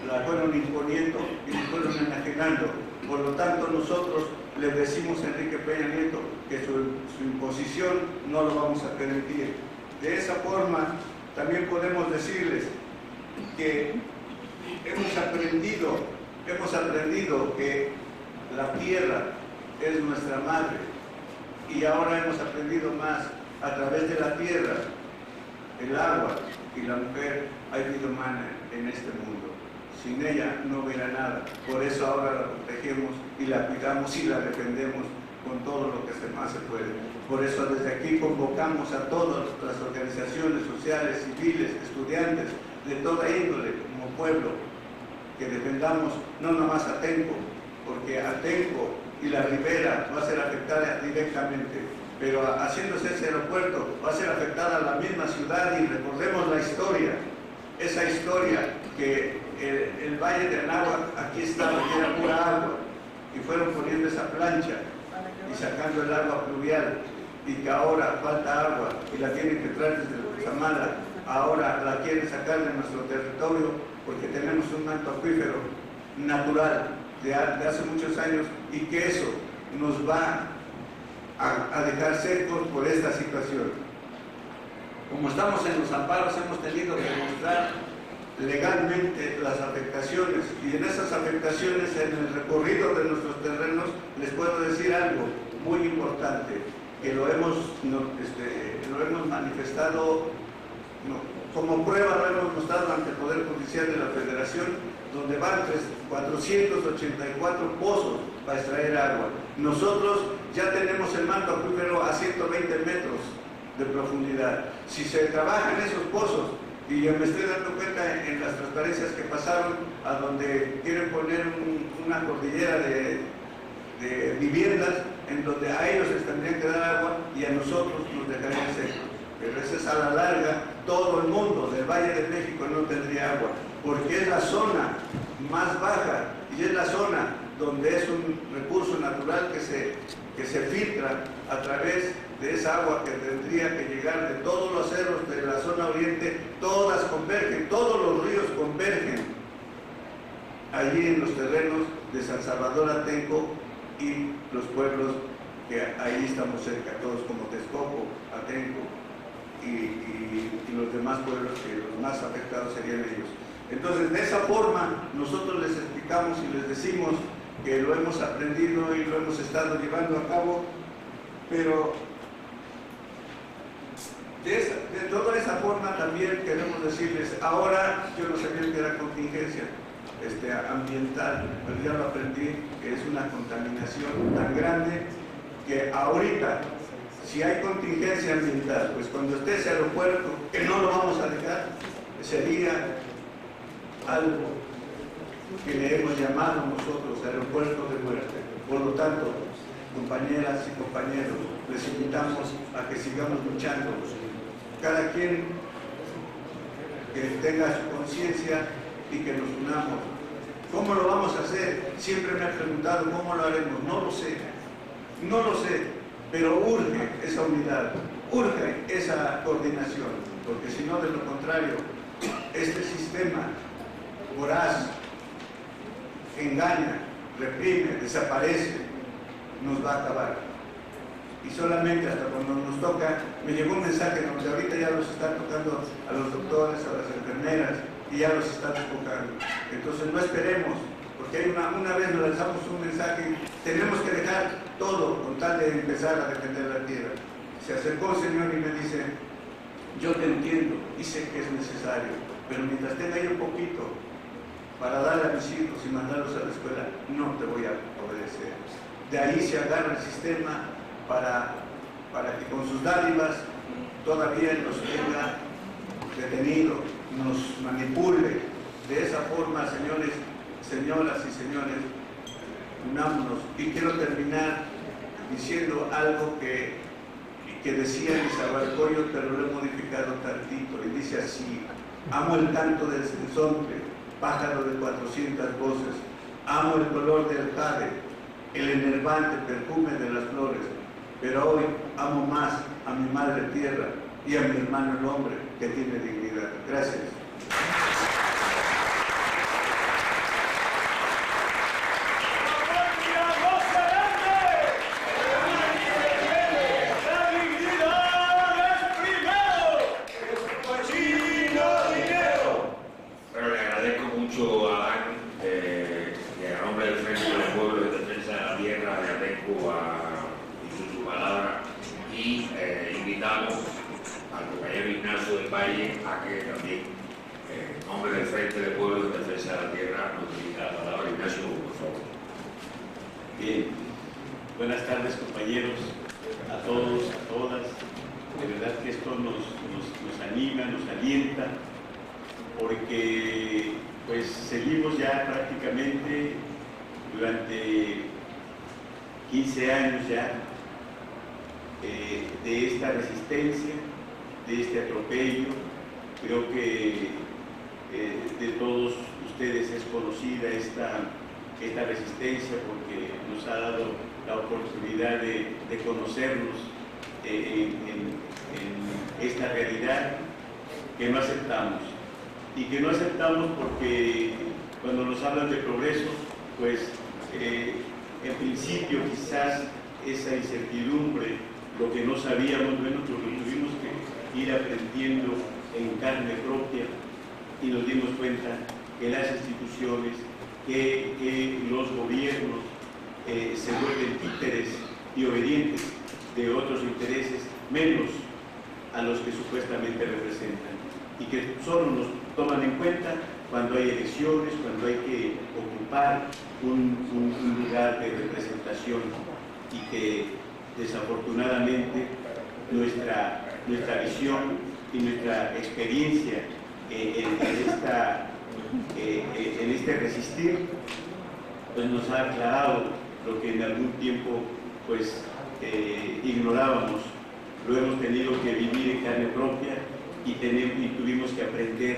la fueron imponiendo y nos fueron enajenando. Por lo tanto, nosotros le decimos a Enrique Peña Nieto que su imposición no lo vamos a permitir. De esa forma, también podemos decirles que hemos aprendido que la tierra es nuestra madre, y ahora hemos aprendido más a través de la tierra, el agua y la mujer. Hay vida humana en este mundo. Sin ella no hubiera nada. Por eso ahora la protegemos y la cuidamos y la defendemos con todo lo que más se puede. Por eso desde aquí convocamos a todas las organizaciones sociales, civiles, estudiantes, de toda índole, como pueblo, que defendamos no nomás Atenco, porque Atenco y la ribera va a ser afectada directamente, pero haciéndose ese aeropuerto va a ser afectada la misma ciudad. Y recordemos la historia, esa historia que el Valle de Anáhuac, aquí estaba, que era pura agua, y fueron poniendo esa plancha y sacando el agua pluvial, y que ahora falta agua y la tienen que traer desde Zamala, ahora la quieren sacar de nuestro territorio porque tenemos un manto acuífero natural de hace muchos años, y que eso nos va a dejar secos por esta situación. como estamos en los amparos, hemos tenido que demostrar legalmente las afectaciones, y en esas afectaciones, en el recorrido de nuestros terrenos, les puedo decir algo muy importante, que lo hemos manifestado, como prueba lo hemos mostrado ante el Poder Judicial de la Federación, donde van 484 pozos para extraer agua. Nosotros ya tenemos el manto acuífero a 120 metros de profundidad. Si se trabaja en esos pozos, y yo me estoy dando cuenta en las transparencias que pasaron, a donde quieren poner una cordillera de viviendas, en donde a ellos les tendrían que dar agua y a nosotros nos dejarían secos. Pero esa es a la larga, todo el mundo del Valle de México no tendría agua, porque es la zona más baja y es la zona donde es un recurso natural que se filtra a través de esa agua que tendría que llegar de todos los cerros de la zona oriente. Todas convergen, todos los ríos convergen allí en los terrenos de San Salvador Atenco y los pueblos que ahí estamos cerca, todos como Texcoco, Atenco y los demás pueblos, que los más afectados serían ellos. Entonces, de esa forma nosotros les explicamos y les decimos que lo hemos aprendido y lo hemos estado llevando a cabo, pero de toda esa forma también queremos decirles, ahora yo no sabía que era contingencia ambiental, pero ya lo aprendí, que es una contaminación tan grande que ahorita, si hay contingencia ambiental, pues cuando esté ese aeropuerto, que no lo vamos a dejar, sería algo que le hemos llamado nosotros aeropuerto de muerte. Por lo tanto, compañeras y compañeros, les invitamos a que sigamos luchando. Cada quien que tenga su conciencia y que nos unamos. ¿Cómo lo vamos a hacer? Siempre me han preguntado cómo lo haremos. No lo sé, no lo sé, pero urge esa unidad, urge esa coordinación, porque si no, de lo contrario, este sistema voraz engaña, reprime, desaparece, nos va a acabar. Y solamente hasta cuando nos toca, me llegó un mensaje donde ahorita ya los están tocando a los doctores, a las enfermeras, y ya los están enfocando. Entonces no esperemos, porque hay una vez nos lanzamos un mensaje, tenemos que dejar todo con tal de empezar a defender la tierra. Se acercó el Señor y me dice, yo te entiendo y sé que es necesario, pero mientras tenga ahí un poquito para darle a mis hijos y mandarlos a la escuela, no te voy a obedecer. De ahí se agarra el sistema para que con sus dádivas todavía nos tenga detenido, nos manipule. De esa forma, señores, señoras y señores, unámonos. Y quiero terminar diciendo algo que decía Nezahualcóyotl, pero lo he modificado tantito, y dice así: amo el canto del sinsonte, pájaro de 400 voces, amo el color del jade, el enervante perfume de las flores, pero hoy amo más a mi madre tierra y a mi hermano el hombre, que tiene dignidad. Gracias. A que también, en nombre del Frente del Pueblo de Defensa de la Tierra, nos dirija la palabra. Ignacio, por favor. Bien, buenas tardes, compañeros, a todos, a todas. De verdad que esto nos anima, nos alienta, porque pues seguimos ya prácticamente durante 15 años ya de esta resistencia, de este atropello. Creo que de todos ustedes es conocida esta resistencia, porque nos ha dado la oportunidad de conocernos en esta realidad que no aceptamos. Y que no aceptamos porque cuando nos hablan de progreso, pues en principio quizás esa incertidumbre Lo que no sabíamos, bueno, pues lo tuvimos que ir aprendiendo en carne propia y nos dimos cuenta que las instituciones, que los gobiernos se vuelven títeres y obedientes de otros intereses, menos a los que supuestamente representan, y que solo nos toman en cuenta cuando hay elecciones, cuando hay que ocupar un lugar de representación, y que desafortunadamente nuestra visión y nuestra experiencia en este resistir pues nos ha aclarado lo que en algún tiempo pues ignorábamos. Lo hemos tenido que vivir en carne propia y tuvimos que aprender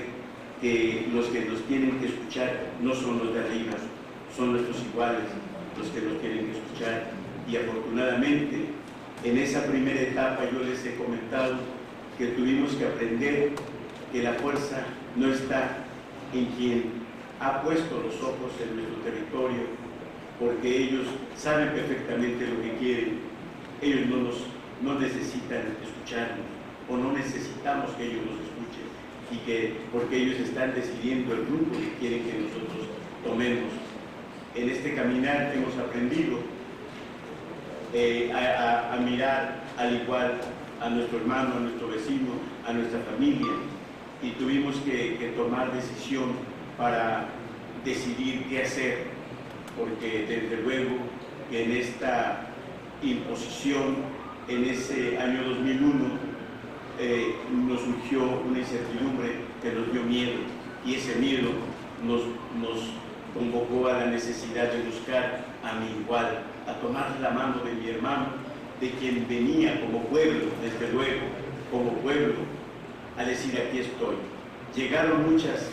que los que nos tienen que escuchar no son los de arriba, son nuestros iguales los que nos tienen que escuchar. Y afortunadamente en esa primera etapa yo les he comentado que tuvimos que aprender que la fuerza no está en quien ha puesto los ojos en nuestro territorio, porque ellos saben perfectamente lo que quieren. Ellos no necesitan escucharnos, o no necesitamos que ellos nos escuchen, porque ellos están decidiendo el rumbo que quieren que nosotros tomemos. En este caminar hemos aprendido a mirar al igual a nuestro hermano, a nuestro vecino, a nuestra familia, y tuvimos que tomar decisión para decidir qué hacer, porque desde luego en esta imposición, en ese año 2001, nos surgió una incertidumbre que nos dio miedo, y ese miedo nos convocó a la necesidad de buscar a mi igual, a tomar la mano de mi hermano, de quien venía como pueblo, desde luego, como pueblo, a decir aquí estoy. Llegaron muchas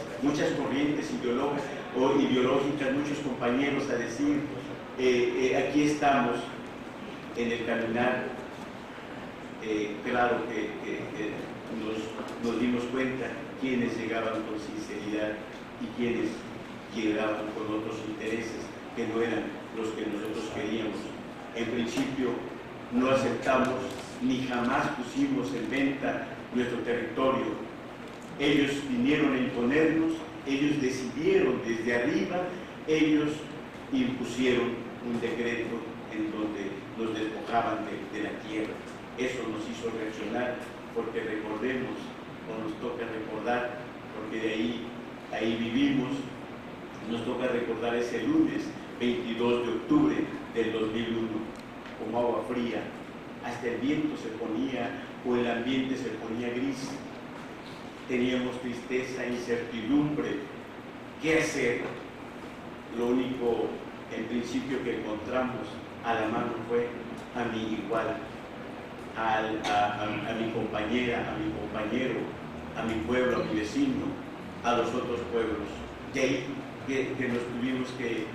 corrientes ideológicas, muchos compañeros a decir aquí estamos en el caminar. Claro que nos dimos cuenta quienes llegaban con sinceridad y quienes llegaban con otros intereses que no eran los que nosotros queríamos. En principio no aceptamos ni jamás pusimos en venta nuestro territorio. Ellos vinieron a imponernos, ellos decidieron desde arriba, ellos impusieron un decreto en donde nos despojaban de la tierra. Eso nos hizo reaccionar, porque recordemos, o nos toca recordar, porque de ahí vivimos, nos toca recordar ese lunes 22 de octubre del 2001, como agua fría. Hasta el viento se ponía, o el ambiente se ponía gris. Teníamos tristeza, incertidumbre. ¿Qué hacer? Lo único, en principio, que encontramos a la mano fue a mi igual, a mi compañera, a mi compañero, a mi pueblo, a mi vecino, a los otros pueblos. De ahí que nos tuvimos que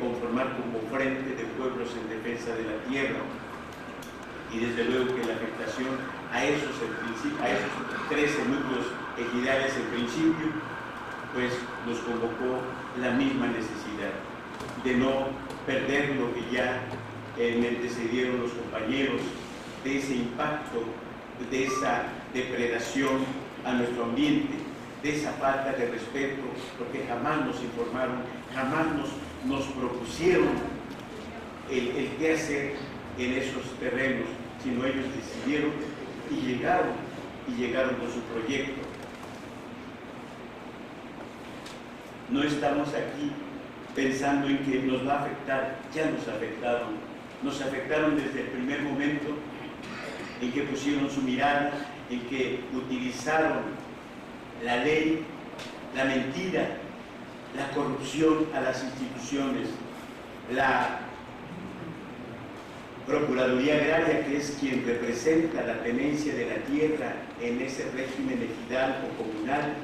conformar como frente de pueblos en defensa de la tierra. Y desde luego que la afectación a esos 13 núcleos ejidales en principio, pues nos convocó la misma necesidad de no perder lo que ya me antecedieron los compañeros, de ese impacto, de esa depredación a nuestro ambiente, de esa falta de respeto, porque jamás nos informaron, jamás nos propusieron el qué hacer en esos terrenos, sino ellos decidieron y llegaron con su proyecto. No estamos aquí pensando en que nos va a afectar, ya nos afectaron desde el primer momento en que pusieron su mirada, en que utilizaron la ley, la mentira, la corrupción a las instituciones, la Procuraduría Agraria, que es quien representa la tenencia de la tierra en ese régimen ejidal o comunal,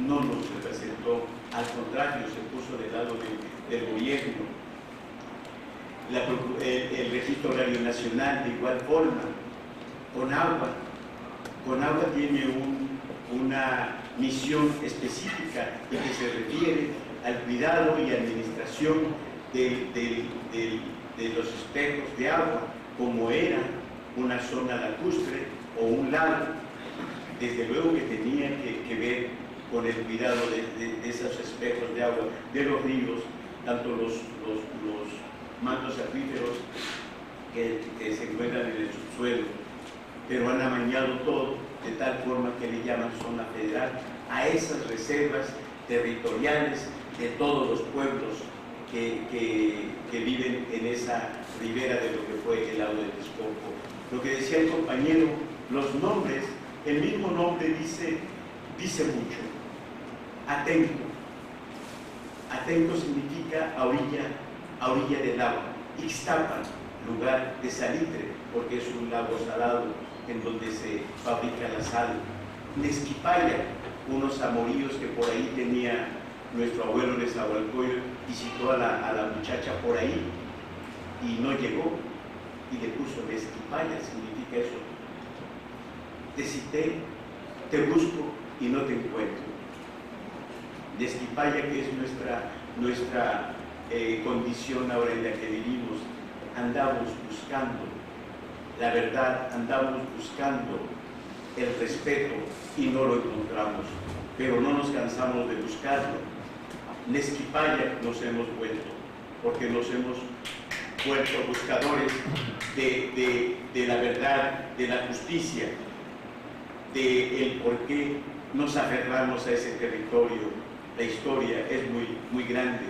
no nos representó, al contrario, se puso del lado del gobierno. El Registro Agrario Nacional, de igual forma, Conagua tiene una misión específica y que se refiere al cuidado y administración de los espejos de agua, como era una zona lacustre o un lago, desde luego que tenía que ver con el cuidado de esos espejos de agua, de los ríos, tanto los mantos acuíferos que se encuentran en el subsuelo, pero han amañado todo de tal forma que le llaman zona federal a esas reservas territoriales de todos los pueblos que viven en esa ribera de lo que fue el lago de Texcoco. Lo que decía el compañero, los nombres, el mismo nombre dice mucho. Atenco. Atenco significa a orilla del agua. Ixtapan, lugar de salitre, porque es un lago salado en donde se fabrica la sal. Nezquipaya, unos amoríos que por ahí tenía nuestro abuelo Nezahualcóyotl y citó a la muchacha por ahí y no llegó y le puso Nezquipaya, significa eso. Te cité, te busco y no te encuentro. Nezquipaya, que es nuestra condición ahora en la que vivimos, andamos buscando la verdad, andamos buscando el respeto y no lo encontramos, pero no nos cansamos de buscarlo. Nezquipaya nos hemos vuelto, porque nos hemos vuelto buscadores de la verdad, de la justicia, de el por qué nos aferramos a ese territorio. La historia es muy grande,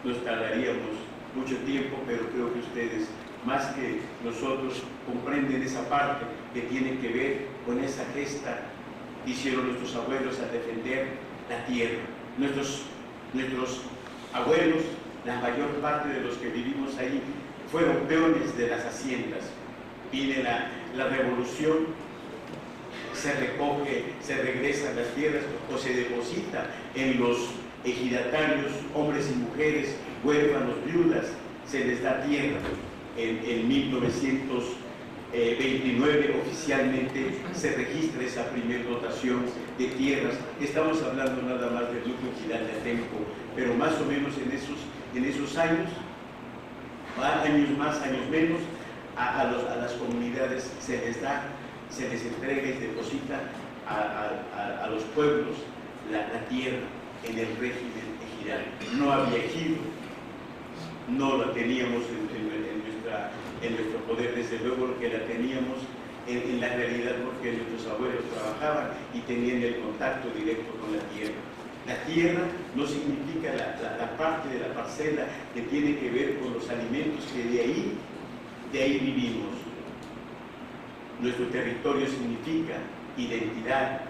nos tardaríamos mucho tiempo, pero creo que ustedes, más que nosotros, comprenden esa parte que tiene que ver con esa gesta que hicieron nuestros abuelos al defender la tierra. Nuestros abuelos, la mayor parte de los que vivimos ahí, fueron peones de las haciendas. Viene la revolución, se recoge, se regresan las tierras o se deposita en los ejidatarios, hombres y mujeres, huérfanos, viudas, se les da tierra. En 1929 oficialmente se registra esa primera dotación de tierras. Estamos hablando nada más del núcleo ejidal de Atenco, pero más o menos en esos años, años más, años menos, a las comunidades se les entrega y se deposita a los pueblos la tierra en el régimen ejidal. No había ejido, no la teníamos en nuestro poder, desde luego que la teníamos en la realidad porque nuestros abuelos trabajaban y tenían el contacto directo con la tierra. La tierra no significa la parte de la parcela que tiene que ver con los alimentos que de ahí vivimos. Nuestro territorio significa identidad,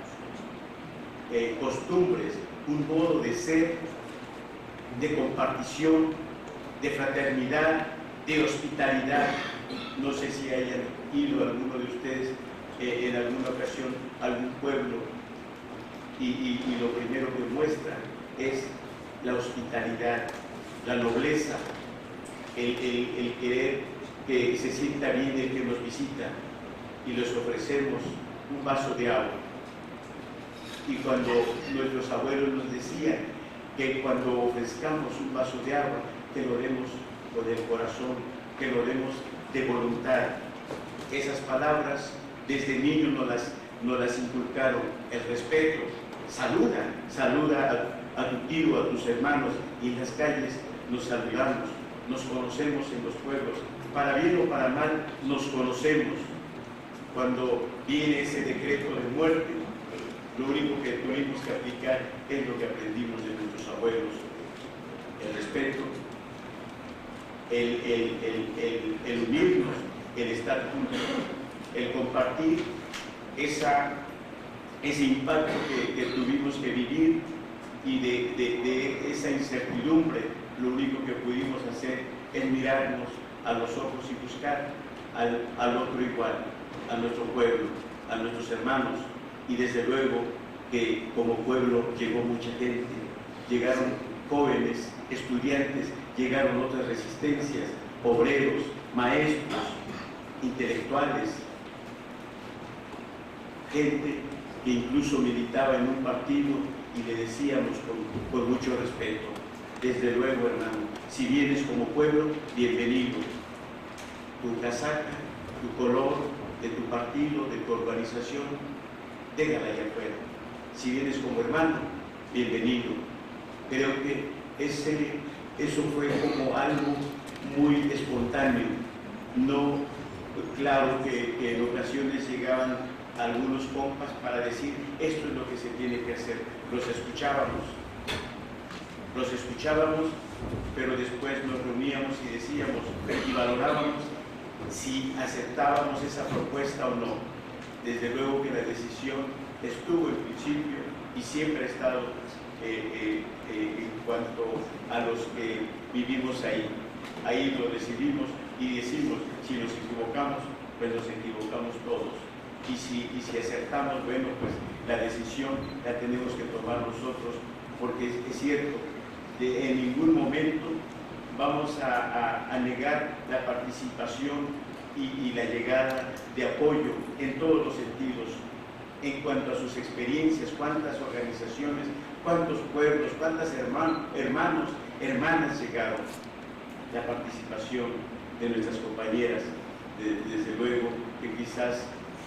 costumbres, un modo de ser, de compartición, de fraternidad, de hospitalidad. No sé si hayan ido alguno de ustedes en alguna ocasión a algún pueblo y lo primero que muestra es la hospitalidad, la nobleza, el querer que se sienta bien el que nos visita y les ofrecemos un vaso de agua. Y cuando nuestros abuelos nos decían que cuando ofrezcamos un vaso de agua, que lo demos con el corazón, que lo demos de voluntad. Esas palabras desde niños nos las inculcaron, el respeto, saluda a tu tío, a tus hermanos, y en las calles nos saludamos, nos conocemos en los pueblos, para bien o para mal nos conocemos. Cuando viene ese decreto de muerte, lo único que tuvimos que aplicar es lo que aprendimos de nuestros abuelos, el respeto, el unirnos, el estar juntos, el compartir ese impacto que tuvimos que vivir, y de esa incertidumbre, lo único que pudimos hacer es mirarnos a los ojos y buscar al otro igual, a nuestro pueblo, a nuestros hermanos. Y desde luego que como pueblo llegó mucha gente, llegaron jóvenes, estudiantes, llegaron otras resistencias, obreros, maestros, intelectuales, gente que incluso militaba en un partido, y le decíamos con mucho respeto: desde luego, hermano, si vienes como pueblo, bienvenido. Tu casaca tu color, de tu partido, de tu organización, déjala allá afuera. Si vienes como hermano, bienvenido. Creo que eso fue como algo muy espontáneo. No, claro que en ocasiones llegaban algunos compas para decir, esto es lo que se tiene que hacer. Los escuchábamos, pero después nos reuníamos y decíamos y valorábamos si aceptábamos esa propuesta o no. Desde luego que la decisión estuvo en principio y siempre ha estado en cuanto a los que vivimos ahí. Ahí lo decidimos y decimos, si nos equivocamos, pues nos equivocamos todos. Y si acertamos, bueno, pues la decisión la tenemos que tomar nosotros, porque es cierto, en ningún momento vamos a negar la participación y la llegada de apoyo en todos los sentidos, en cuanto a sus experiencias, cuántas organizaciones, cuántos pueblos, cuántas hermanos, hermanas llegaron. La participación de nuestras compañeras, desde luego que quizás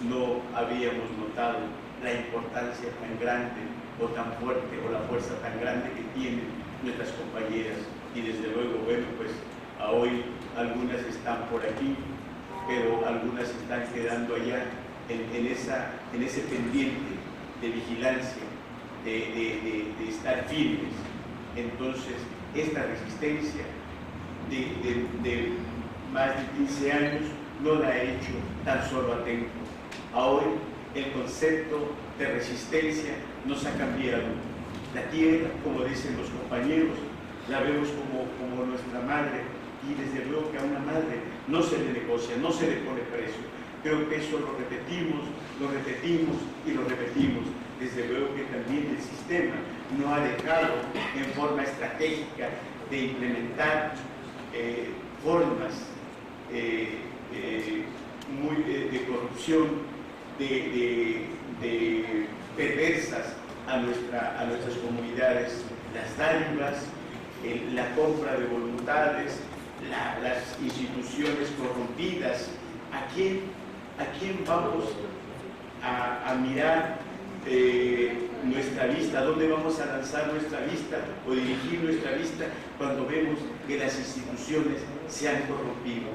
no habíamos notado la importancia tan grande o tan fuerte o la fuerza tan grande que tienen nuestras compañeras, y desde luego, bueno, pues a hoy algunas están por aquí, pero algunas están quedando allá en ese pendiente de vigilancia, de estar firmes. Entonces, esta resistencia de más de 15 años no la ha hecho tan solo a Tenco. Hoy el concepto de resistencia nos ha cambiado. La tierra, como dicen los compañeros, la vemos como nuestra madre, y desde luego que a una madre no se le negocia, no se le pone precio. Creo que eso lo repetimos y lo repetimos. Desde luego que también el sistema no ha dejado en forma estratégica de implementar formas de corrupción, de perversas a nuestras comunidades, las dádivas, la compra de voluntades, las instituciones corrompidas. ¿A quién vamos a mirar nuestra vista? ¿A dónde vamos a lanzar nuestra vista o dirigir nuestra vista cuando vemos que las instituciones se han corrompido?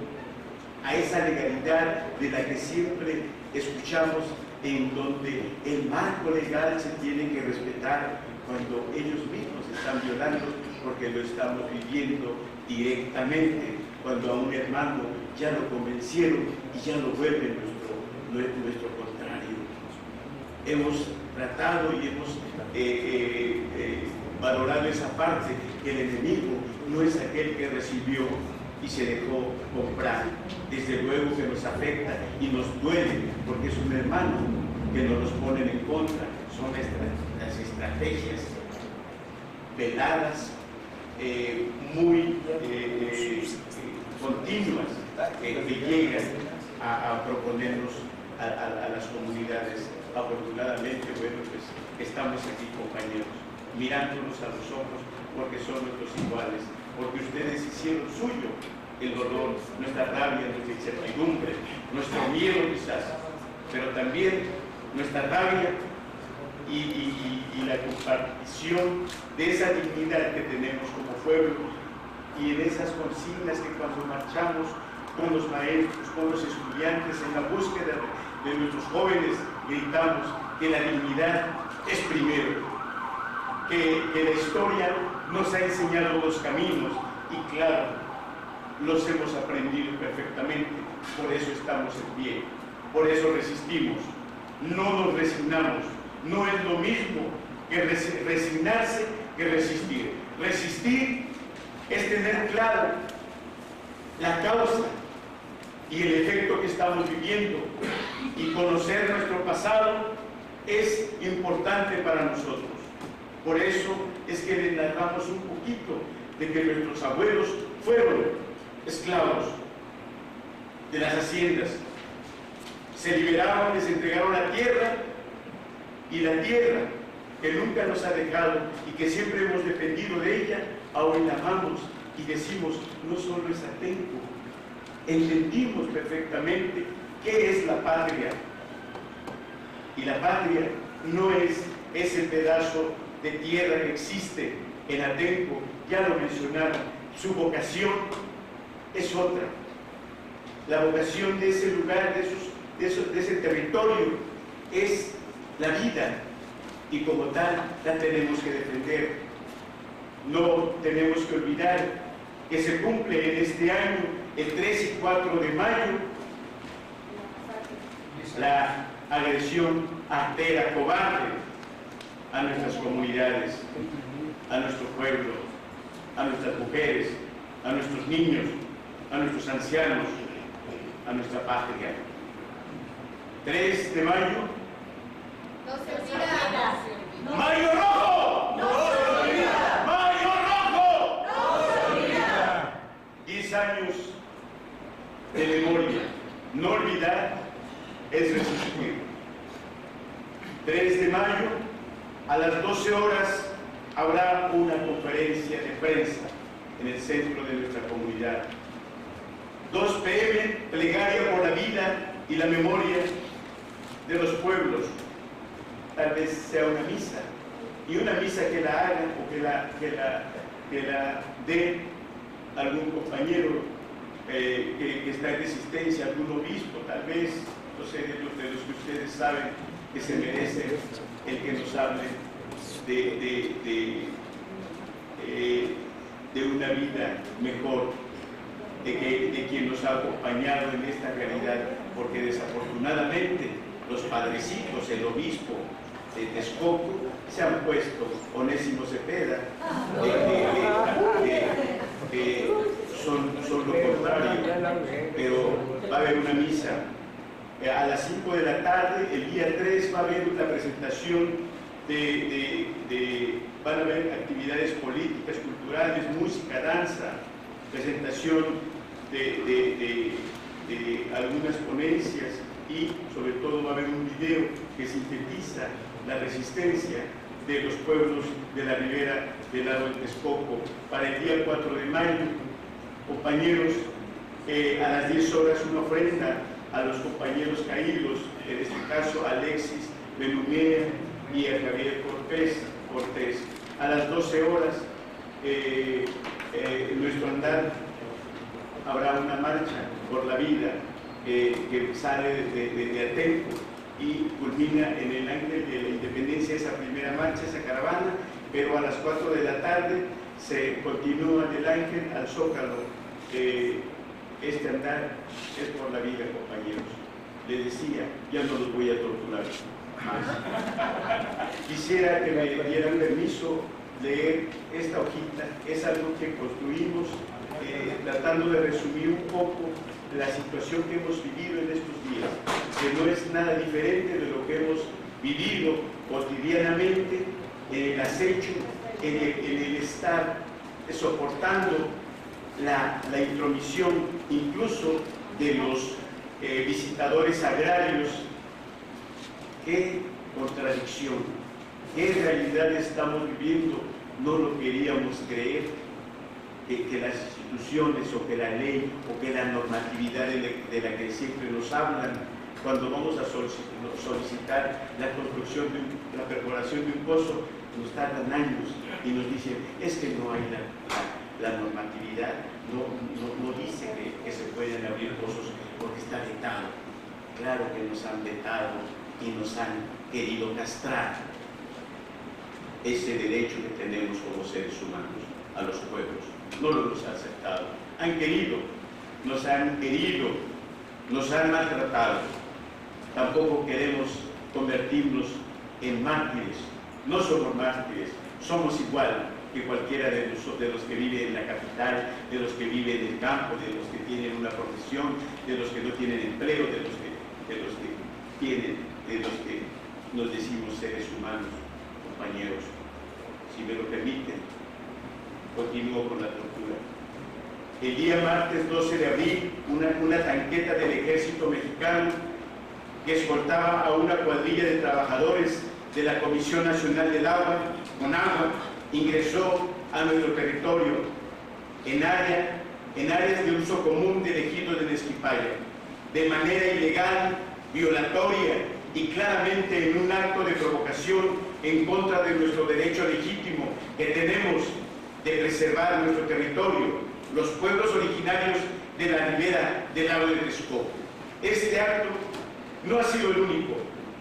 A esa legalidad de la que siempre escuchamos, en donde el marco legal se tiene que respetar cuando ellos mismos están violando, porque lo estamos viviendo directamente, cuando a un hermano ya lo convencieron y ya lo vuelven nuestro contrario. Hemos tratado y hemos valorado esa parte, que el enemigo no es aquel que recibió y se dejó comprar. Desde luego que nos afecta y nos duele, porque es un hermano que nos los ponen en contra. Son las estrategias veladas, muy continuas, que llegan a proponernos a las comunidades. Afortunadamente, bueno, pues estamos aquí, compañeros, mirándonos a los ojos, porque son nuestros iguales, porque ustedes hicieron suyo el dolor, nuestra rabia, nuestra incertidumbre, nuestro miedo quizás, pero también nuestra rabia y la compartición de esa dignidad que tenemos como pueblo, y en esas consignas que cuando marchamos con los maestros, con los estudiantes, en la búsqueda de nuestros jóvenes, gritamos que la dignidad es primero, que la historia nos ha enseñado los caminos, y claro, los hemos aprendido perfectamente. Por eso estamos en pie, por eso resistimos, no nos resignamos. No es lo mismo que resignarse que resistir. Resistir es tener claro la causa y el efecto que estamos viviendo, y conocer nuestro pasado es importante para nosotros. Por eso es que les narramos un poquito de que nuestros abuelos fueron esclavos de las haciendas, se liberaron, les entregaron la tierra, y la tierra que nunca nos ha dejado y que siempre hemos dependido de ella, ahora la amamos y decimos, no solo es Atenco. Entendimos perfectamente ¿Qué es la patria? Y la patria no es ese pedazo de tierra que existe en Atenco, ya lo mencionaron. Su vocación es otra. La vocación de ese lugar, de ese territorio, es la vida, y como tal la tenemos que defender. No tenemos que olvidar que se cumple en este año, el 3 y 4 de mayo, la agresión artera, cobarde a nuestras comunidades, a nuestro pueblo, a nuestras mujeres, a nuestros niños, a nuestros ancianos, a nuestra patria. 3 de mayo. No se olvida. ¡Mayo Rojo! No se olvida. ¡Mayo Rojo! No se olvida. 10 años de memoria. No olvidar es resistir. 3 de mayo, a las 12 horas, habrá una conferencia de prensa en el centro de nuestra comunidad. 2 p.m., plegaria por la vida y la memoria de los pueblos. Tal vez sea una misa, y una misa que la haga o que la dé algún compañero que está en resistencia, algún obispo, tal vez, no sé, de los que ustedes saben que se merece el que nos hable de una vida mejor, de quien nos ha acompañado en esta realidad, porque desafortunadamente los padrecitos, el obispo de Texcoco, se han puesto Onésimo Cepeda, son lo contrario, pero va a haber una misa. A las 5 de la tarde, el día 3, va a haber una presentación van a haber actividades políticas, culturales, música, danza, presentación de algunas ponencias, y sobre todo va a haber un video que sintetiza la resistencia de los pueblos de la ribera del lago de Texcoco. Para el día 4 de mayo, compañeros, a las 10 horas una ofrenda a los compañeros caídos, en este caso a Alexis Belumier y a Javier Cortés. A las 12 horas, en nuestro andar habrá una marcha por la vida que sale de Atenco y culmina en el Ángel de la Independencia, esa primera marcha, esa caravana, pero a las 4 de la tarde se continúa del Ángel al Zócalo. Este andar es por la vida, compañeros. Les decía, ya no los voy a torturar más. Quisiera que me dieran permiso leer esta hojita. Es algo que construimos tratando de resumir un poco la situación que hemos vivido en estos días, que no es nada diferente de lo que hemos vivido cotidianamente en el acecho, en el estar soportando la intromisión incluso de los visitadores agrarios. Qué contradicción, qué realidad estamos viviendo. No lo queríamos creer, que las instituciones o que la ley o que la normatividad de la que siempre nos hablan, cuando vamos a solicitar la construcción la perforación de un pozo, nos tardan años y nos dicen, es que no hay la normatividad, no dice que se pueden abrir pozos porque está vetado. Claro que nos han vetado y nos han querido castrar ese derecho que tenemos como seres humanos a los pueblos. No lo nos han aceptado. Nos han maltratado. Tampoco queremos convertirnos en mártires. No somos mártires, somos igual que cualquiera de los que vive en la capital, de los que viven en el campo, de los que tienen una profesión, de los que no tienen empleo, de los que nos decimos seres humanos, compañeros. Si me lo permiten, continúo con la tortura. El día martes 12 de abril, una tanqueta del ejército mexicano que escoltaba a una cuadrilla de trabajadores de la Comisión Nacional del Agua, CONAGUA, ingresó a nuestro territorio en áreas de uso común del ejido de Nesquipaya. de manera ilegal, violatoria y claramente en un acto de provocación en contra de nuestro derecho legítimo que tenemos de preservar nuestro territorio, los pueblos originarios de la ribera del lago de Texcoco. Este acto no ha sido el único.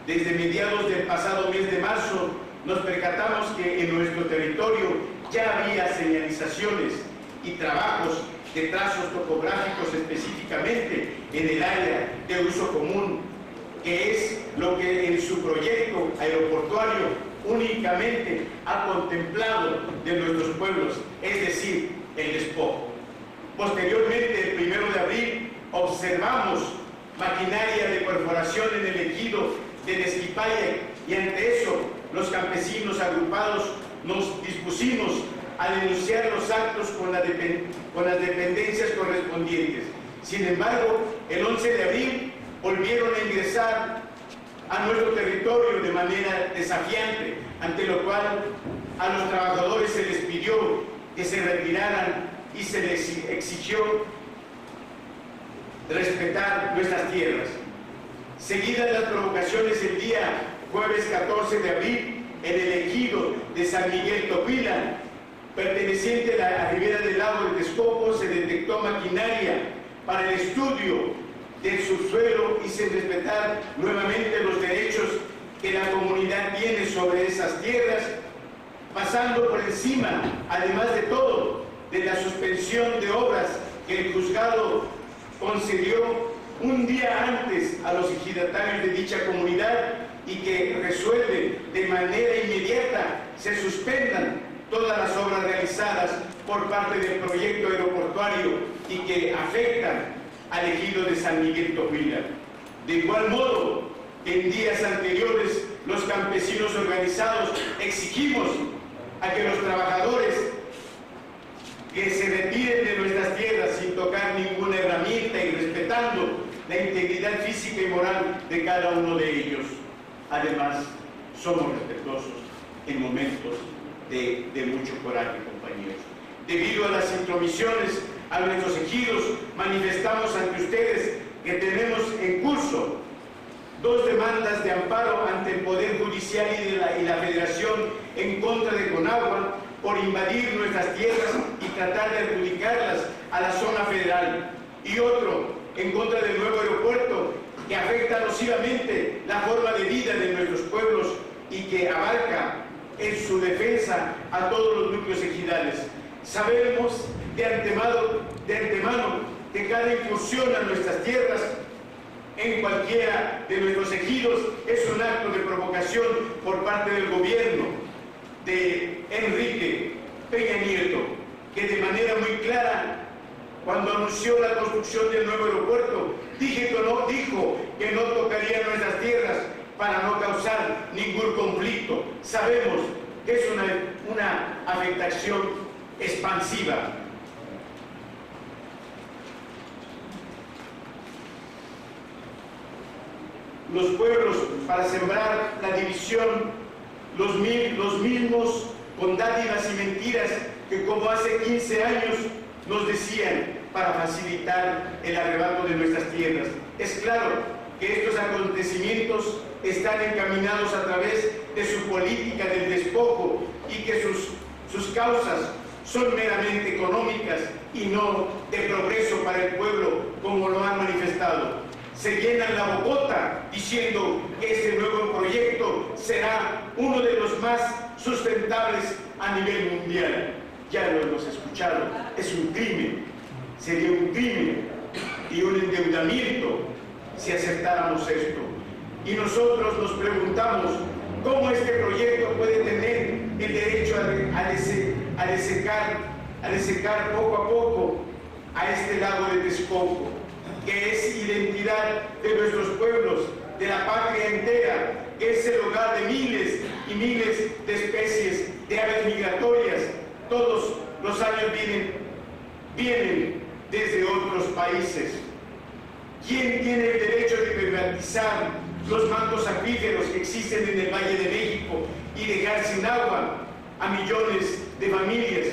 Desde mediados del pasado mes de marzo nos percatamos que en nuestro territorio ya había señalizaciones y trabajos de trazos topográficos específicamente en el área de uso común, que es lo que en su proyecto aeroportuario únicamente ha contemplado de nuestros pueblos, es decir, el despojo. Posteriormente, el 1 de abril, observamos maquinaria de perforación en el ejido de Nesquipaya y ante eso los campesinos agrupados nos dispusimos a denunciar los actos con las dependencias correspondientes. Sin embargo, el 11 de abril volvieron a ingresar a nuestro territorio de manera desafiante, ante lo cual a los trabajadores se les pidió que se retiraran y se les exigió respetar nuestras tierras. Seguidas las provocaciones, el día jueves 14 de abril, en el ejido de San Miguel Topila, perteneciente a la ribera del lago de Texcoco, se detectó maquinaria para el estudio del subsuelo y sin respetar nuevamente los derechos que la comunidad tiene sobre esas tierras, pasando por encima, además de todo, de la suspensión de obras que el juzgado concedió un día antes a los ejidatarios de dicha comunidad y que resuelve de manera inmediata se suspendan todas las obras realizadas por parte del proyecto aeroportuario y que afectan al ejido de San Miguel Topila. De igual modo, en días anteriores, los campesinos organizados exigimos a que los trabajadores que se retiren de nuestras tierras sin tocar ninguna herramienta y respetando la integridad física y moral de cada uno de ellos. Además, somos respetuosos en momentos de mucho coraje, compañeros. Debido a las intromisiones a nuestros ejidos, manifestamos ante ustedes que tenemos en curso 2 demandas de amparo ante el Poder Judicial y la Federación en contra de Conagua por invadir nuestras tierras y tratar de adjudicarlas a la zona federal, y otro en contra del nuevo aeropuerto que afecta nocivamente la forma de vida de nuestros pueblos y que abarca en su defensa a todos los núcleos ejidales. Sabemos de antemano que cada incursión a nuestras tierras en cualquiera de nuestros ejidos es un acto de provocación por parte del gobierno de Enrique Peña Nieto, que de manera muy clara, cuando anunció la construcción del nuevo aeropuerto, dijo que no tocaría nuestras tierras para no causar ningún conflicto. Sabemos que es una afectación expansiva. Los pueblos, para sembrar la división, los mismos con dádivas y mentiras que como hace 15 años nos decían para facilitar el arrebato de nuestras tierras. Es claro que estos acontecimientos están encaminados a través de su política del despojo y que sus causas son meramente económicas y no de progreso para el pueblo, como lo han manifestado. Se llenan la bocota diciendo que este nuevo proyecto será uno de los más sustentables a nivel mundial. Ya lo hemos escuchado, es un crimen, sería un crimen y un endeudamiento si aceptáramos esto. Y nosotros nos preguntamos cómo este proyecto puede tener el derecho a desecar poco a poco a este lago de Texcoco, que es identidad de nuestros pueblos, de la patria entera, que es el hogar de miles y miles de especies de aves migratorias. Todos los años vienen desde otros países. ¿Quién tiene el derecho de privatizar los mantos acuíferos que existen en el Valle de México y dejar sin agua a millones de familias?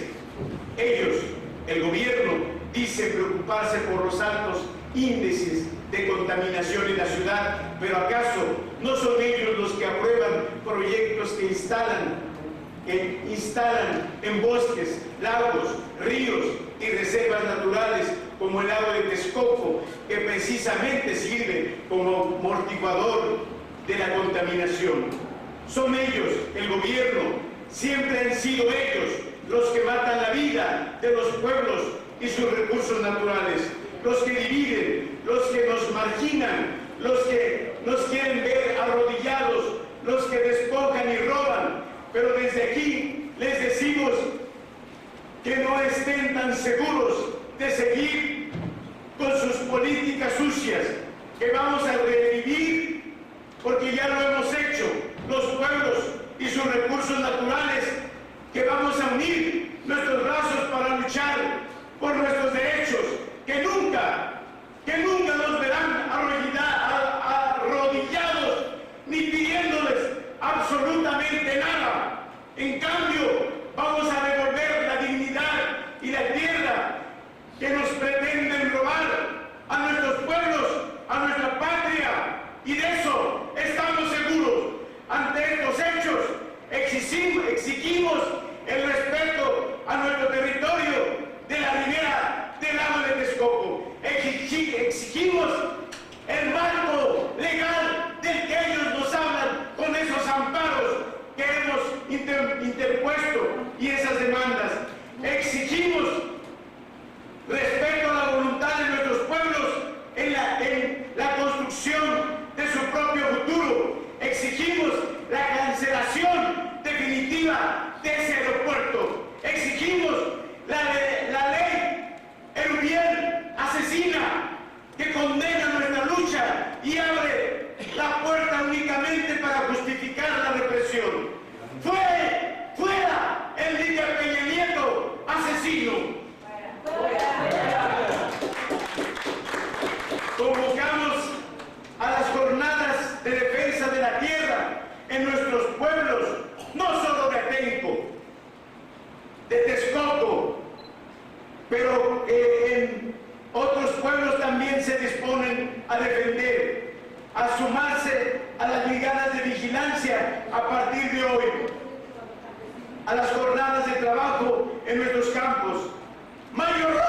Ellos, el gobierno, dice preocuparse por los altos índices de contaminación en la ciudad, pero ¿acaso no son ellos los que aprueban proyectos que instalan en bosques, lagos, ríos y reservas naturales como el lago de Texcoco, que precisamente sirve como amortiguador de la contaminación? Son ellos, el gobierno, siempre han sido ellos los que matan la vida de los pueblos y sus recursos naturales, los que dividen, los que nos marginan, los que nos quieren ver arrodillados, los que despojan y roban. Pero desde aquí les decimos que no estén tan seguros de seguir con sus políticas sucias, que vamos a revivir, porque ya lo hemos hecho, los pueblos y sus recursos naturales, que vamos a unir nuestros brazos para luchar por nuestros derechos, que nunca nos verán arrodillados ni pidiéndoles absolutamente nada. En cambio, vamos a devolver la dignidad y la tierra que nos pretenden robar a nuestros pueblos, a nuestra patria, y de eso estamos seguros. Ante estos hechos, exigimos el respeto a nuestro territorio de la ribera del lago de Texcoco. Exigimos el marco legal del que ellos nos hablan con esos amparos que hemos interpuesto y esas demandas. Exigimos respeto a la voluntad de nuestros pueblos en la construcción de su propio futuro. Exigimos la cancelación definitiva de ese aeropuerto. Exigimos la ley Erubiel asesina, que condena nuestra lucha y abre la puerta únicamente para justificar la represión. ¡Fuera el líder Peña Nieto, asesino! Convocamos a las jornadas de defensa de la tierra en nuestros pueblos, no solo de Atenco, de Texcoco, pero en otros pueblos también se disponen a defender, a sumarse a las brigadas de vigilancia a partir de hoy, a las jornadas de trabajo en nuestros campos. ¡Mayor